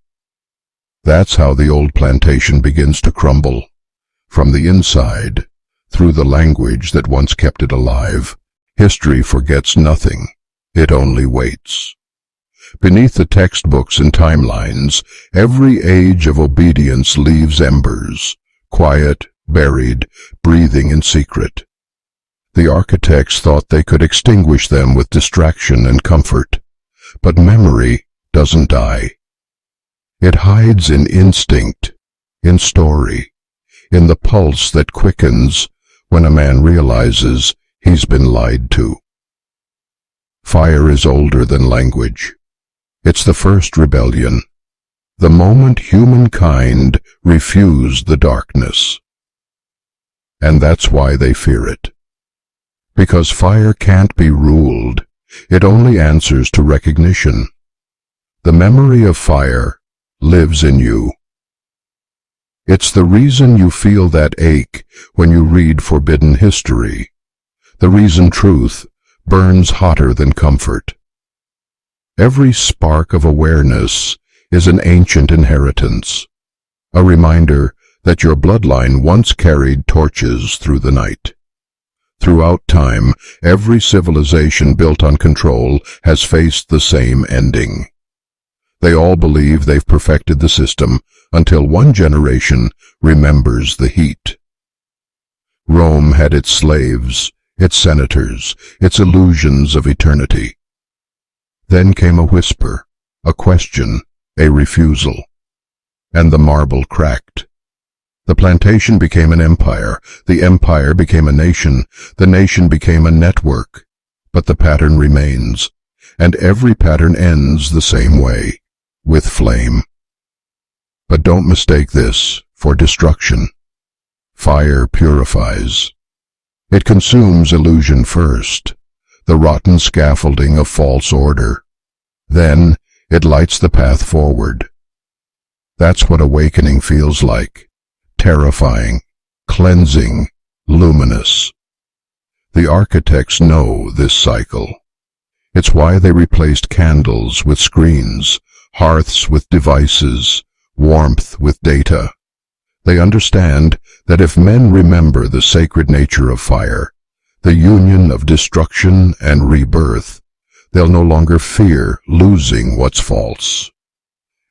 That's how the old plantation begins to crumble. From the inside, through the language that once kept it alive. History forgets nothing. It only waits. Beneath the textbooks and timelines, every age of obedience leaves embers, quiet, buried, breathing in secret. The architects thought they could extinguish them with distraction and comfort. But memory doesn't die. It hides in instinct, in story, in the pulse that quickens when a man realizes he's been lied to. Fire is older than language. It's the first rebellion, the moment humankind refused the darkness. And that's why they fear it. Because fire can't be ruled, it only answers to recognition. The memory of fire lives in you. It's the reason you feel that ache when you read forbidden history, the reason truth burns hotter than comfort. Every spark of awareness is an ancient inheritance, a reminder that your bloodline once carried torches through the night. Throughout time, every civilization built on control has faced the same ending. They all believe they've perfected the system until one generation remembers the heat. Rome had its slaves, its senators, its illusions of eternity. Then came a whisper, a question, a refusal, and the marble cracked. The plantation became an empire, the empire became a nation, the nation became a network. But the pattern remains, and every pattern ends the same way. With flame. But don't mistake this for destruction. Fire purifies. It consumes illusion first, the rotten scaffolding of false order. Then it lights the path forward. That's what awakening feels like. Terrifying, cleansing, luminous. The architects know this cycle. It's why they replaced candles with screens, hearths with devices, warmth with data. They understand that if men remember the sacred nature of fire, the union of destruction and rebirth, They'll no longer fear losing what's false.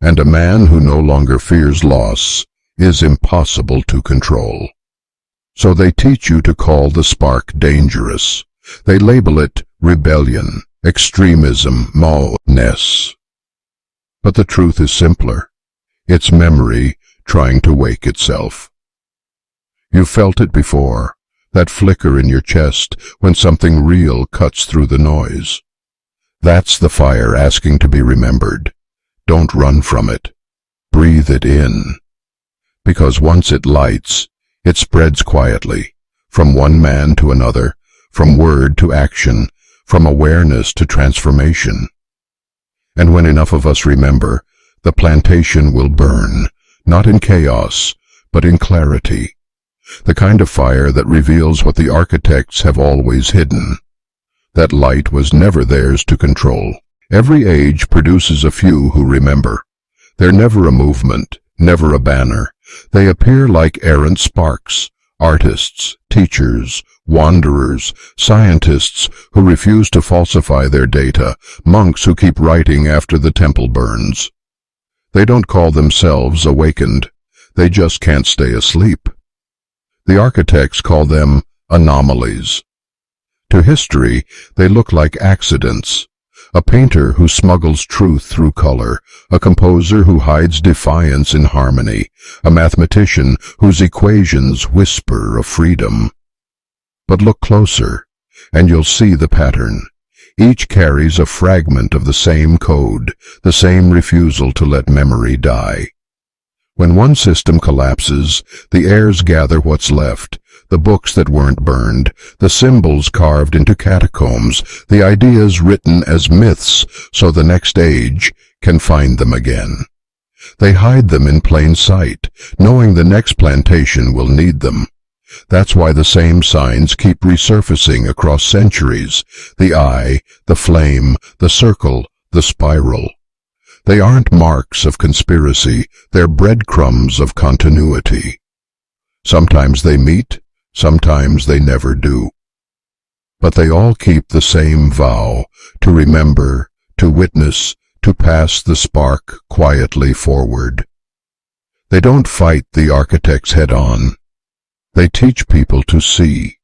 And a man who no longer fears loss is impossible to control. So they teach you to call the spark dangerous. They label it rebellion, extremism, madness. But the truth is simpler. It's memory trying to wake itself. You've felt it before, that flicker in your chest when something real cuts through the noise. That's the fire asking to be remembered. Don't run from it. Breathe it in. Because once it lights, it spreads quietly, from one man to another, from word to action, from awareness to transformation. And when enough of us remember, the plantation will burn, not in chaos, but in clarity. The kind of fire that reveals what the architects have always hidden. That light was never theirs to control. Every age produces a few who remember. They're never a movement, never a banner. They appear like errant sparks, artists, teachers, wanderers, scientists who refuse to falsify their data, monks who keep writing after the temple burns. They don't call themselves awakened. They just can't stay asleep. The architects call them anomalies. To history, they look like accidents. A painter who smuggles truth through color, a composer who hides defiance in harmony, a mathematician whose equations whisper of freedom. But look closer, and you'll see the pattern. Each carries a fragment of the same code, the same refusal to let memory die. When one system collapses, the heirs gather what's left, the books that weren't burned, the symbols carved into catacombs, the ideas written as myths so the next age can find them again. They hide them in plain sight, knowing the next plantation will need them. That's why the same signs keep resurfacing across centuries: the eye, the flame, the circle, the spiral. They aren't marks of conspiracy, they're breadcrumbs of continuity. Sometimes they meet, sometimes they never do. But they all keep the same vow: to remember, to witness, to pass the spark quietly forward. They don't fight the architects head-on. They teach people to see.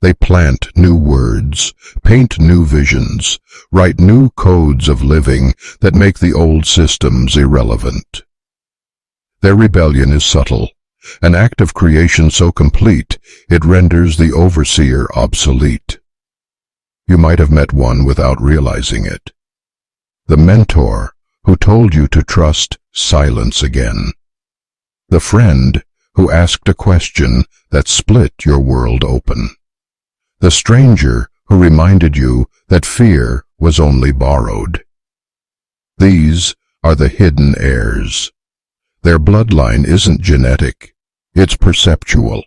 They plant new words, paint new visions, write new codes of living that make the old systems irrelevant. Their rebellion is subtle, an act of creation so complete it renders the overseer obsolete. You might have met one without realizing it. The mentor who told you to trust silence again. The friend who asked a question that split your world open. The stranger who reminded you that fear was only borrowed. These are the hidden heirs. Their bloodline isn't genetic, it's perceptual.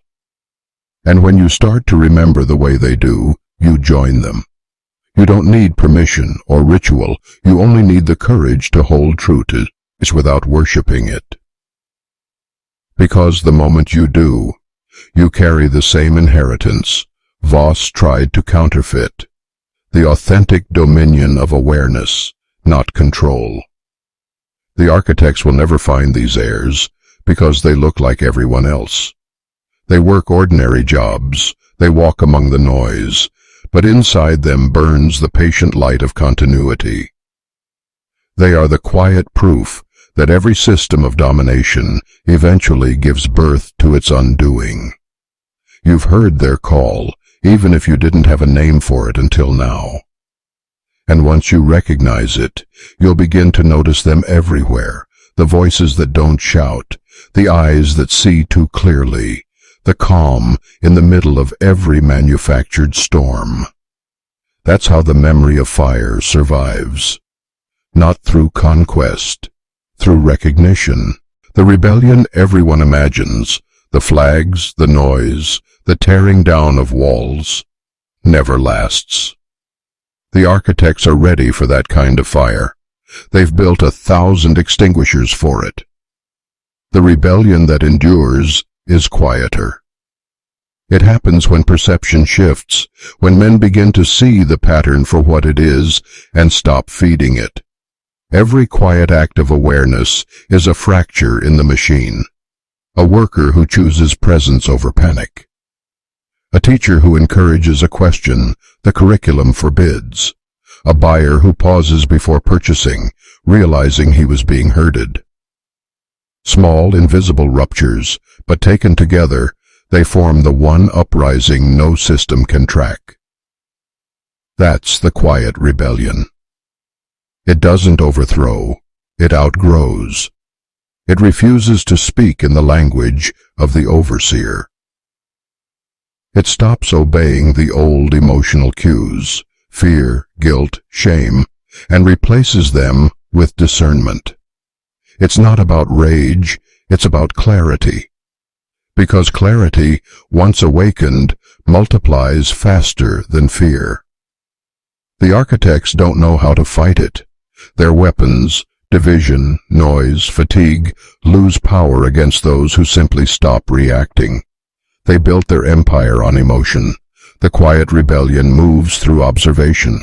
And when you start to remember the way they do, you join them. You don't need permission or ritual, you only need the courage to hold true to it without worshiping it. Because the moment you do, you carry the same inheritance Voss tried to counterfeit: the authentic dominion of awareness, not control. The architects will never find these heirs because they look like everyone else. They work ordinary jobs, they walk among the noise, but inside them burns the patient light of continuity. They are the quiet proof that every system of domination eventually gives birth to its undoing. You've heard their call, even if you didn't have a name for it until now. And once you recognize it, you'll begin to notice them everywhere: the voices that don't shout, the eyes that see too clearly, the calm in the middle of every manufactured storm. That's how the memory of fire survives. Not through conquest, through recognition. The rebellion everyone imagines, the flags, the noise, the tearing down of walls, never lasts. The architects are ready for that kind of fire. They've built 1,000 extinguishers for it. The rebellion that endures is quieter. It happens when perception shifts, when men begin to see the pattern for what it is and stop feeding it. Every quiet act of awareness is a fracture in the machine. A worker who chooses presence over panic. A teacher who encourages a question the curriculum forbids. A buyer who pauses before purchasing, realizing he was being herded. Small, invisible ruptures, but taken together, they form the one uprising no system can track. That's the quiet rebellion. It doesn't overthrow, it outgrows. It refuses to speak in the language of the overseer. It stops obeying the old emotional cues, fear, guilt, shame, and replaces them with discernment. It's not about rage, it's about clarity. Because clarity, once awakened, multiplies faster than fear. The architects don't know how to fight it. Their weapons, division, noise, fatigue, lose power against those who simply stop reacting. They built their empire on emotion. The quiet rebellion moves through observation.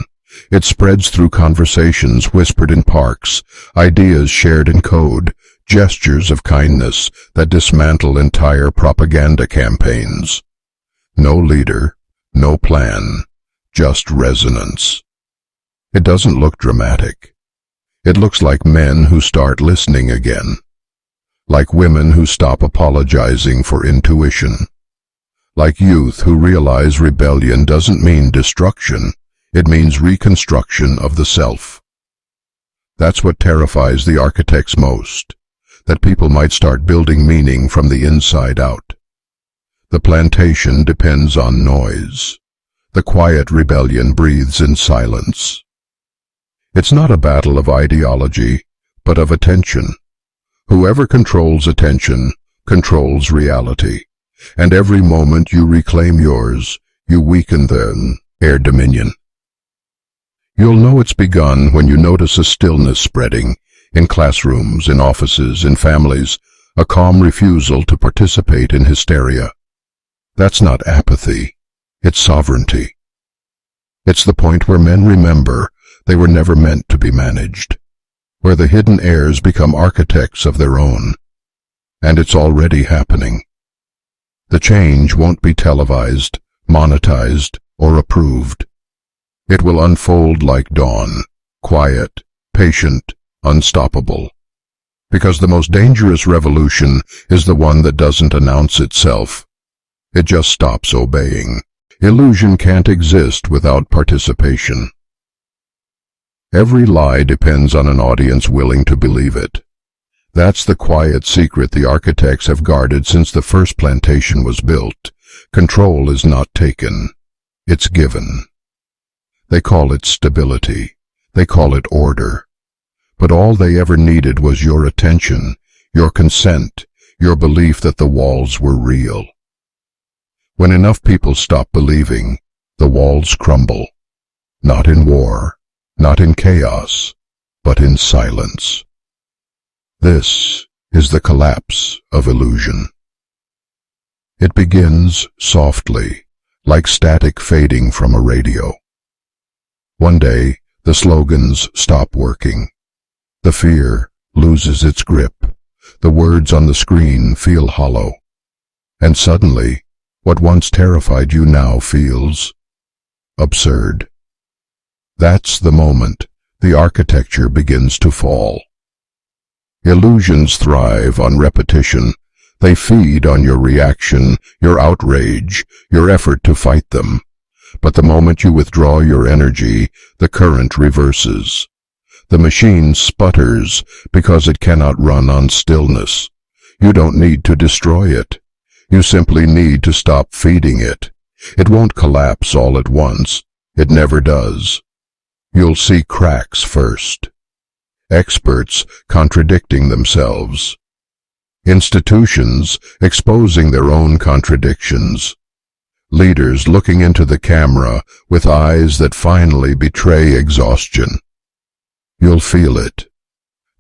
It spreads through conversations whispered in parks, ideas shared in code, gestures of kindness that dismantle entire propaganda campaigns. No leader, no plan, just resonance. It doesn't look dramatic. It looks like men who start listening again. Like women who stop apologizing for intuition. Like youth who realize rebellion doesn't mean destruction, it means reconstruction of the self. That's what terrifies the architects most. That people might start building meaning from the inside out. The plantation depends on noise. The quiet rebellion breathes in silence. It's not a battle of ideology, but of attention. Whoever controls attention controls reality, and every moment you reclaim yours, you weaken their dominion. You'll know it's begun when you notice a stillness spreading, in classrooms, in offices, in families, a calm refusal to participate in hysteria. That's not apathy, it's sovereignty. It's the point where men remember they were never meant to be managed, where the hidden heirs become architects of their own. And it's already happening. The change won't be televised, monetized, or approved. It will unfold like dawn, quiet, patient, unstoppable. Because the most dangerous revolution is the one that doesn't announce itself. It just stops obeying. Illusion can't exist without participation. Every lie depends on an audience willing to believe it. That's the quiet secret the architects have guarded since the first plantation was built. Control is not taken, it's given. They call it stability. They call it order. But all they ever needed was your attention, your consent, your belief that the walls were real. When enough people stop believing, the walls crumble. Not in war, not in chaos, but in silence. This is the collapse of illusion. It begins softly, like static fading from a radio. One day, the slogans stop working. The fear loses its grip. The words on the screen feel hollow. And suddenly, what once terrified you now feels absurd. That's the moment the architecture begins to fall. Illusions thrive on repetition. They feed on your reaction, your outrage, your effort to fight them. But the moment you withdraw your energy, the current reverses. The machine sputters because it cannot run on stillness. You don't need to destroy it. You simply need to stop feeding it. It won't collapse all at once. It never does. You'll see cracks first. Experts contradicting themselves. Institutions exposing their own contradictions. Leaders looking into the camera with eyes that finally betray exhaustion. You'll feel it.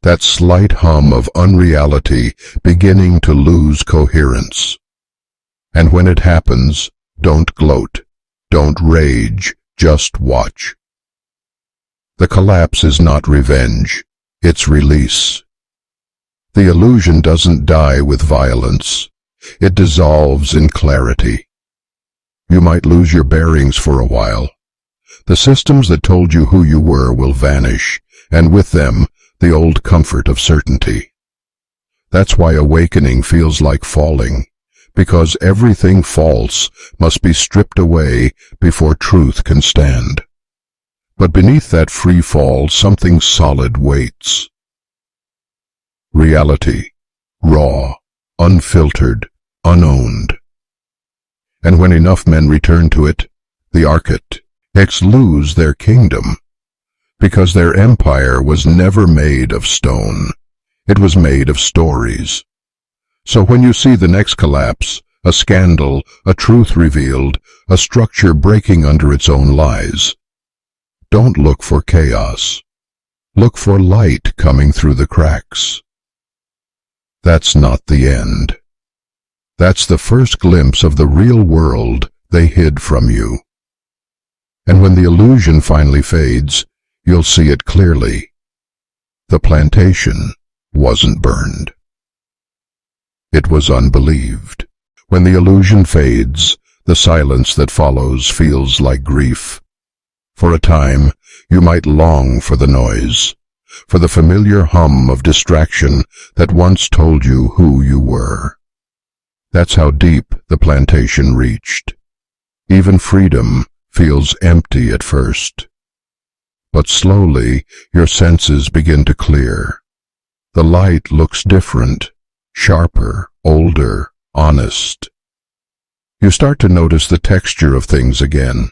That slight hum of unreality beginning to lose coherence. And when it happens, Don't gloat. Don't rage. Just watch. The collapse is not revenge. It's release. The illusion doesn't die with violence. It dissolves in clarity. You might lose your bearings for a while. The systems that told you who you were will vanish, and with them, the old comfort of certainty. That's why awakening feels like falling, because everything false must be stripped away before truth can stand. But beneath that free fall, something solid waits. Reality, raw, unfiltered, unowned. And when enough men return to it, the architects lose their kingdom, because their empire was never made of stone. It was made of stories. So when you see the next collapse, a scandal, a truth revealed, a structure breaking under its own lies, don't look for chaos. Look for light coming through the cracks. That's not the end. That's the first glimpse of the real world they hid from you. And when the illusion finally fades, you'll see it clearly. The plantation wasn't burned. It was unbelieved. When the illusion fades, the silence that follows feels like grief. For a time, you might long for the noise, for the familiar hum of distraction that once told you who you were. That's how deep the plantation reached. Even freedom feels empty at first. But slowly, your senses begin to clear. The light looks different, sharper, older, honest. You start to notice the texture of things again,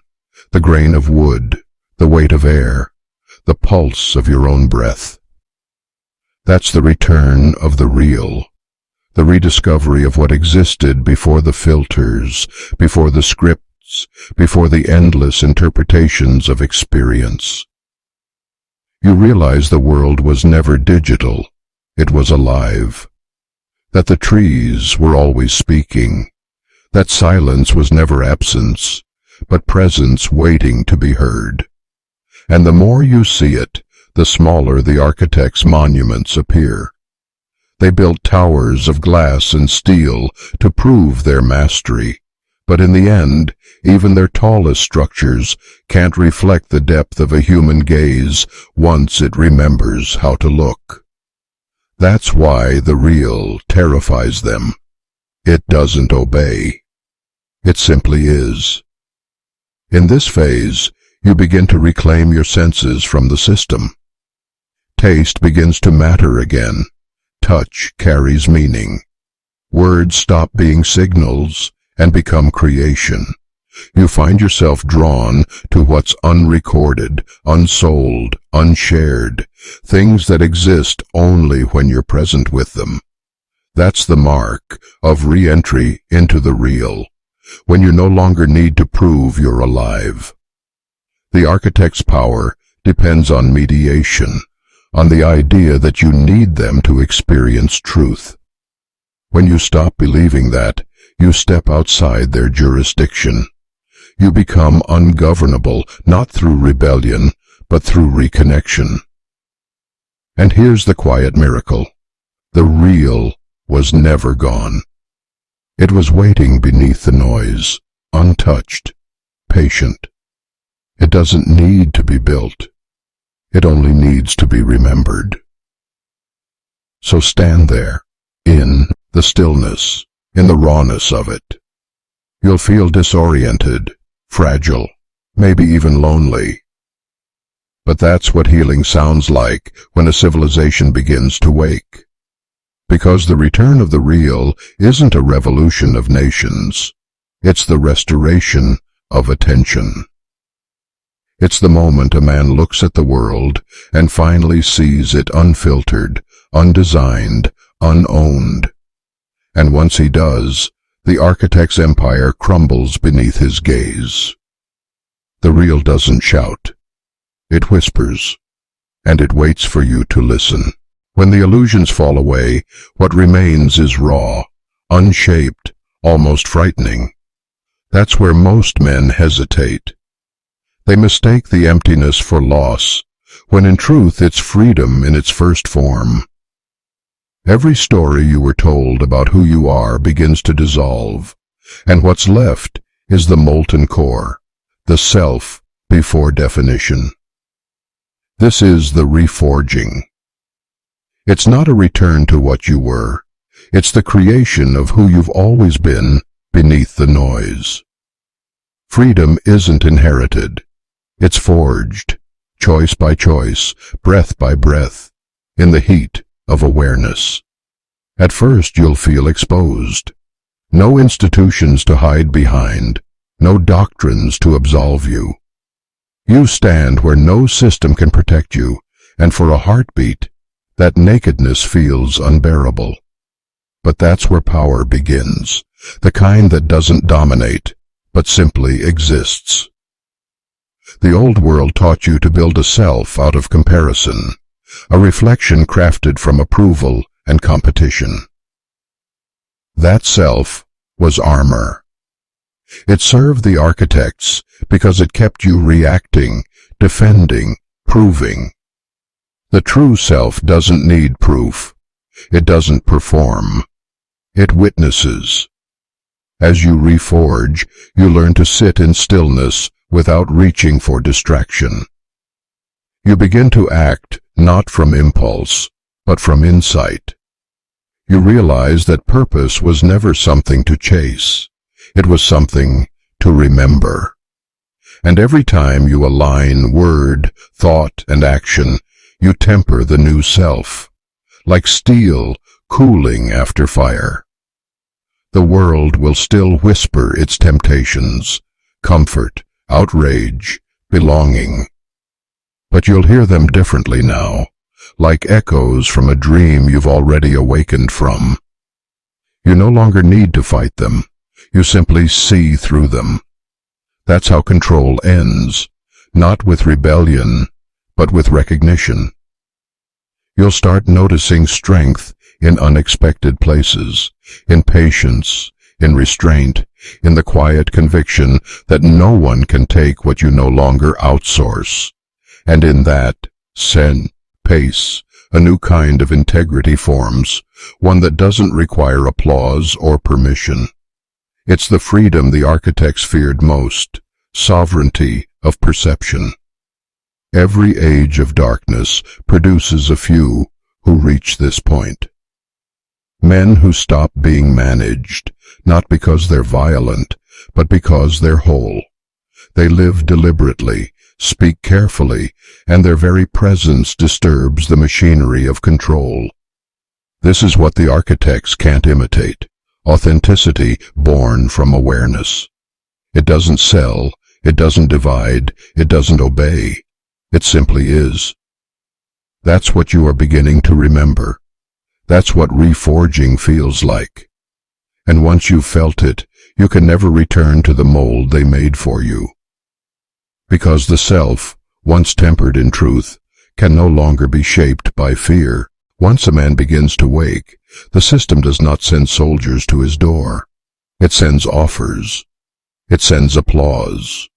the grain of wood, the weight of air, the pulse of your own breath. That's the return of the real, the rediscovery of what existed before the filters, before the scripts, before the endless interpretations of experience. You realize the world was never digital, it was alive. That the trees were always speaking, that silence was never absence, but presence waiting to be heard. And the more you see it, the smaller the architect's monuments appear. They built towers of glass and steel to prove their mastery, but in the end, even their tallest structures can't reflect the depth of a human gaze once it remembers how to look. That's why the real terrifies them. It doesn't obey. It simply is. In this phase, you begin to reclaim your senses from the system. Taste begins to matter again. Touch carries meaning. Words stop being signals and become creation. You find yourself drawn to what's unrecorded, unsold, unshared, things that exist only when you're present with them. That's the mark of re-entry into the real, when you no longer need to prove you're alive. The architect's power depends on mediation, on the idea that you need them to experience truth. When you stop believing that, you step outside their jurisdiction. You become ungovernable, not through rebellion, but through reconnection. And here's the quiet miracle. The real was never gone. It was waiting beneath the noise, untouched, patient. It doesn't need to be built. It only needs to be remembered. So stand there, in the stillness, in the rawness of it. You'll feel disoriented, fragile, maybe even lonely. But that's what healing sounds like when a civilization begins to wake. Because the return of the real isn't a revolution of nations. It's the restoration of attention. It's the moment a man looks at the world and finally sees it unfiltered, undesigned, unowned. And once he does, the architect's empire crumbles beneath his gaze. The real doesn't shout. It whispers, and it waits for you to listen. When the illusions fall away, what remains is raw, unshaped, almost frightening. That's where most men hesitate. They mistake the emptiness for loss, when in truth it's freedom in its first form. Every story you were told about who you are begins to dissolve, and what's left is the molten core, the self before definition. This is the reforging. It's not a return to what you were. It's the creation of who you've always been beneath the noise. Freedom isn't inherited. It's forged, choice by choice, breath by breath, in the heat of awareness. At first you'll feel exposed. No institutions to hide behind, no doctrines to absolve you. You stand where no system can protect you, and for a heartbeat, that nakedness feels unbearable. But that's where power begins, the kind that doesn't dominate, but simply exists. The old world taught you to build a self out of comparison, a reflection crafted from approval and competition. That self was armor. It served the architects because it kept you reacting, defending, proving. The true self doesn't need proof. It doesn't perform. It witnesses. As you reforge, you learn to sit in stillness without reaching for distraction. You begin to act not from impulse, but from insight. You realize that purpose was never something to chase. It was something to remember. And every time you align word, thought, and action, you temper the new self, like steel cooling after fire. The world will still whisper its temptations, comfort, outrage, belonging. But you'll hear them differently now, like echoes from a dream you've already awakened from. You no longer need to fight them. You simply see through them. That's how control ends, not with rebellion, but with recognition. You'll start noticing strength in unexpected places, in patience, in restraint, in the quiet conviction that no one can take what you no longer outsource. And in that pace, a new kind of integrity forms, one that doesn't require applause or permission. It's the freedom the architects feared most, sovereignty of perception. Every age of darkness produces a few who reach this point. Men who stop being managed, not because they're violent, but because they're whole. They live deliberately, speak carefully, and their very presence disturbs the machinery of control. This is what the architects can't imitate, authenticity born from awareness. It doesn't sell, it doesn't divide, it doesn't obey. It simply is. That's what you are beginning to remember. That's what reforging feels like. And once you've felt it, you can never return to the mold they made for you. Because the self, once tempered in truth, can no longer be shaped by fear. Once a man begins to wake, the system does not send soldiers to his door. It sends offers. It sends applause.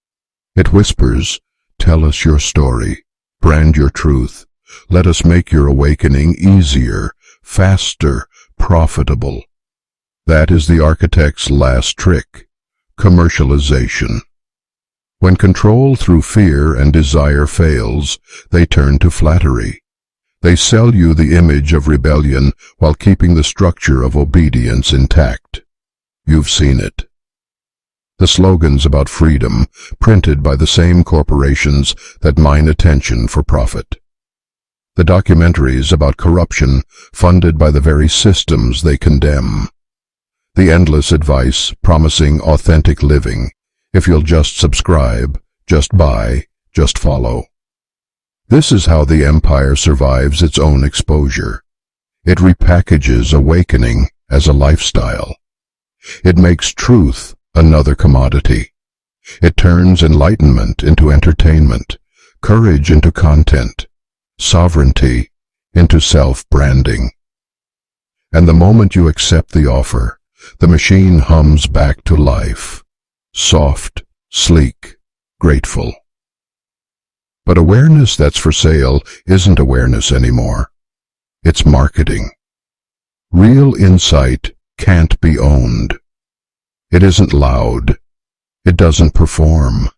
It whispers, "Tell us your story. Brand your truth. Let us make your awakening easier, faster, profitable." That is the architect's last trick, commercialization. When control through fear and desire fails, they turn to flattery. They sell you the image of rebellion while keeping the structure of obedience intact. You've seen it. The slogans about freedom, printed by the same corporations that mine attention for profit. The documentaries about corruption, funded by the very systems they condemn. The endless advice promising authentic living. If you'll just subscribe, just buy, just follow. This is how the empire survives its own exposure. It repackages awakening as a lifestyle. It makes truth another commodity. It turns enlightenment into entertainment, courage into content, sovereignty into self-branding. And the moment you accept the offer, the machine hums back to life. soft, sleek, grateful. But awareness that's for sale isn't awareness anymore. It's marketing. Real insight can't be owned. It isn't loud. It doesn't perform.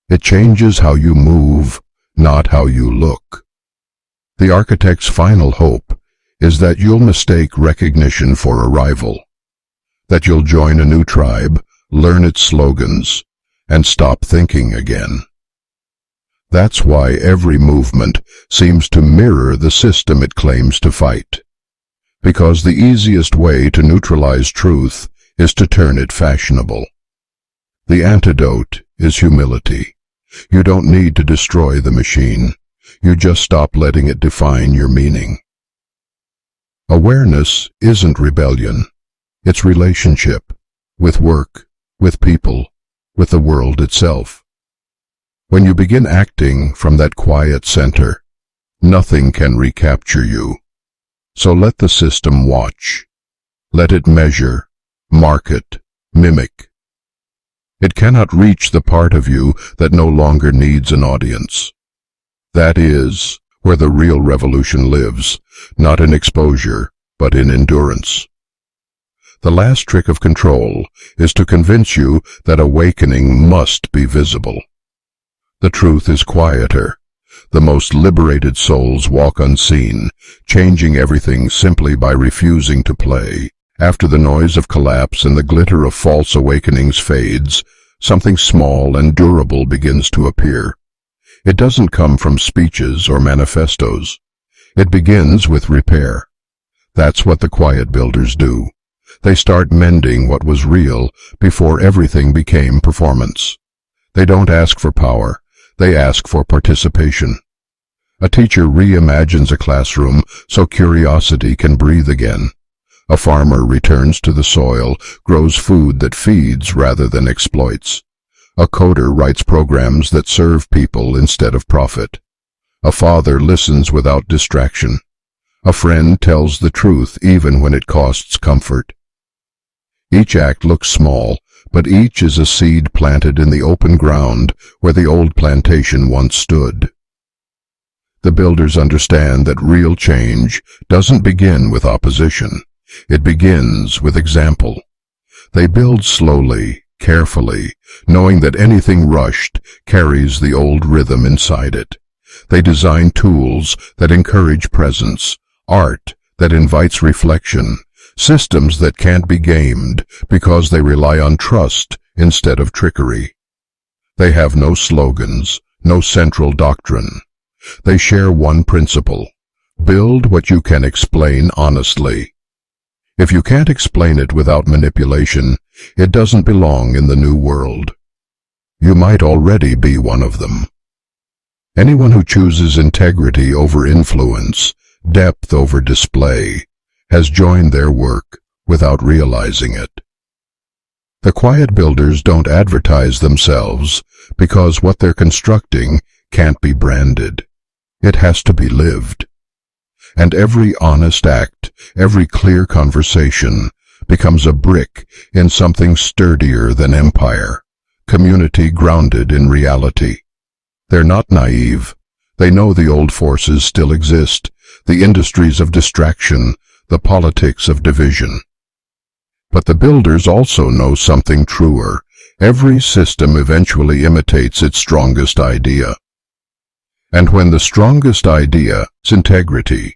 It changes how you move, not how you look. The architect's final hope is that you'll mistake recognition for arrival, that you'll join a new tribe, learn its slogans, and stop thinking again. That's why every movement seems to mirror the system it claims to fight. Because the easiest way to neutralize truth is to turn it fashionable. The antidote is humility. You don't need to destroy the machine. You just stop letting it define your meaning. Awareness isn't rebellion. It's relationship, with work, with people, with the world itself. When you begin acting from that quiet center, nothing can recapture you. So let the system watch. Let it measure, market, mimic. It cannot reach the part of you that no longer needs an audience. That is where the real revolution lives, not in exposure, but in endurance. The last trick of control is to convince you that awakening must be visible. The truth is quieter. The most liberated souls walk unseen, changing everything simply by refusing to play. After the noise of collapse and the glitter of false awakenings fades, something small and durable begins to appear. It doesn't come from speeches or manifestos. It begins with repair. That's what the quiet builders do. They start mending what was real before everything became performance. They don't ask for power. They ask for participation. A teacher reimagines a classroom so curiosity can breathe again. A farmer returns to the soil, grows food that feeds rather than exploits. A coder writes programs that serve people instead of profit. A father listens without distraction. A friend tells the truth even when it costs comfort. Each act looks small, but each is a seed planted in the open ground where the old plantation once stood. The builders understand that real change doesn't begin with opposition. It begins with example. They build slowly, carefully, knowing that anything rushed carries the old rhythm inside it. They design tools that encourage presence, art that invites reflection, systems that can't be gamed because they rely on trust instead of trickery. They have no slogans, no central doctrine. They share one principle: build what you can explain honestly. If you can't explain it without manipulation, it doesn't belong in the new world. You might already be one of them. Anyone who chooses integrity over influence, depth over display, has joined their work without realizing it. The quiet builders don't advertise themselves because what they're constructing can't be branded. It has to be lived. And every honest act, every clear conversation, becomes a brick in something sturdier than empire, community grounded in reality. They're not naive. They know the old forces still exist, the industries of distraction, the politics of division. But the builders also know something truer. Every system eventually imitates its strongest idea. And when the strongest idea is integrity,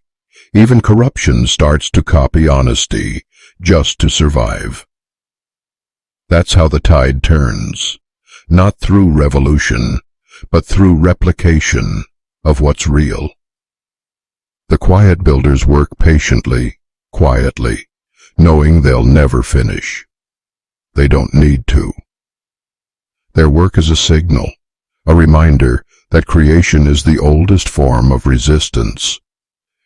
even corruption starts to copy honesty just to survive. That's how the tide turns, not through revolution, but through replication of what's real. The quiet builders work patiently, quietly, knowing they'll never finish. They don't need to. Their work is a signal, a reminder that creation is the oldest form of resistance.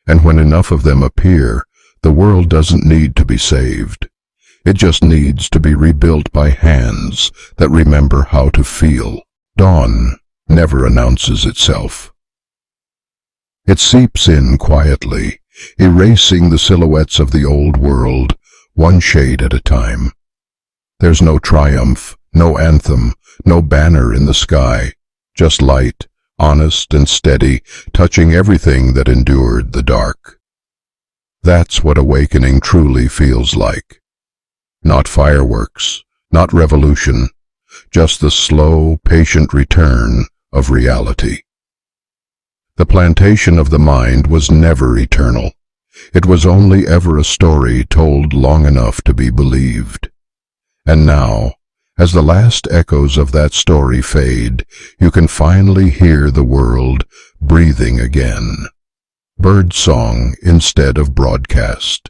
And when enough of them appear, the world doesn't need to be saved. It just needs to be rebuilt by hands that remember how to feel. Dawn never announces itself. It seeps in quietly, erasing the silhouettes of the old world, one shade at a time. There's no triumph, No anthem, no banner in the sky, just light, honest and steady, touching everything that endured the dark. That's what awakening truly feels like. Not fireworks, not revolution, just the slow, patient return of reality. The plantation of the mind was never eternal. It was only ever a story told long enough to be believed. And now, as the last echoes of that story fade, you can finally hear the world breathing again. Bird song instead of broadcast.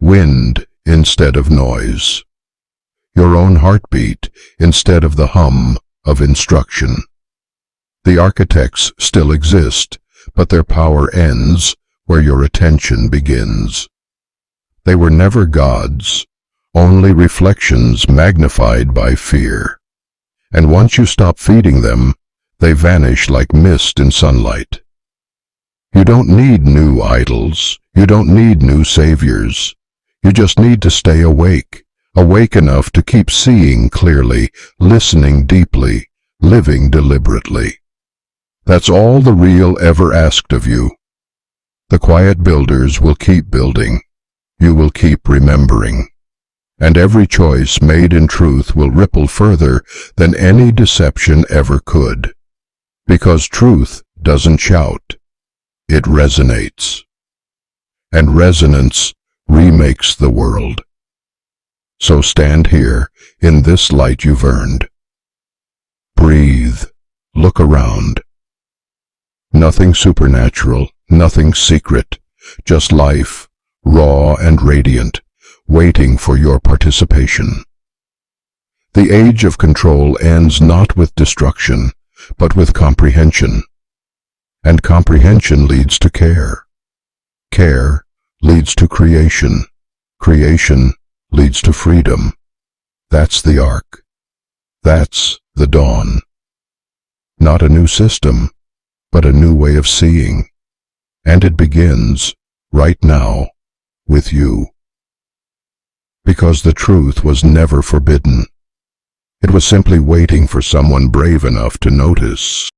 Wind instead of noise. Your own heartbeat instead of the hum of instruction. The architects still exist, but their power ends where your attention begins. They were never gods, only reflections magnified by fear. And once you stop feeding them, they vanish like mist in sunlight. You don't need new idols. You don't need new saviors. You just need to stay awake, awake enough to keep seeing clearly, listening deeply, living deliberately. That's all the real ever asked of you. The quiet builders will keep building. You will keep remembering. And every choice made in truth will ripple further than any deception ever could. Because truth doesn't shout. It resonates. And resonance remakes the world. So stand here in this light you've earned. Breathe. Look around. Nothing supernatural, nothing secret, just life, raw and radiant, waiting for your participation. The age of control ends not with destruction, but with comprehension. And comprehension leads to care. Care leads to creation. Creation leads to freedom. That's the arc. That's the dawn. Not a new system, but a new way of seeing. And it begins, right now, with you. Because the truth was never forbidden. It was simply waiting for someone brave enough to notice.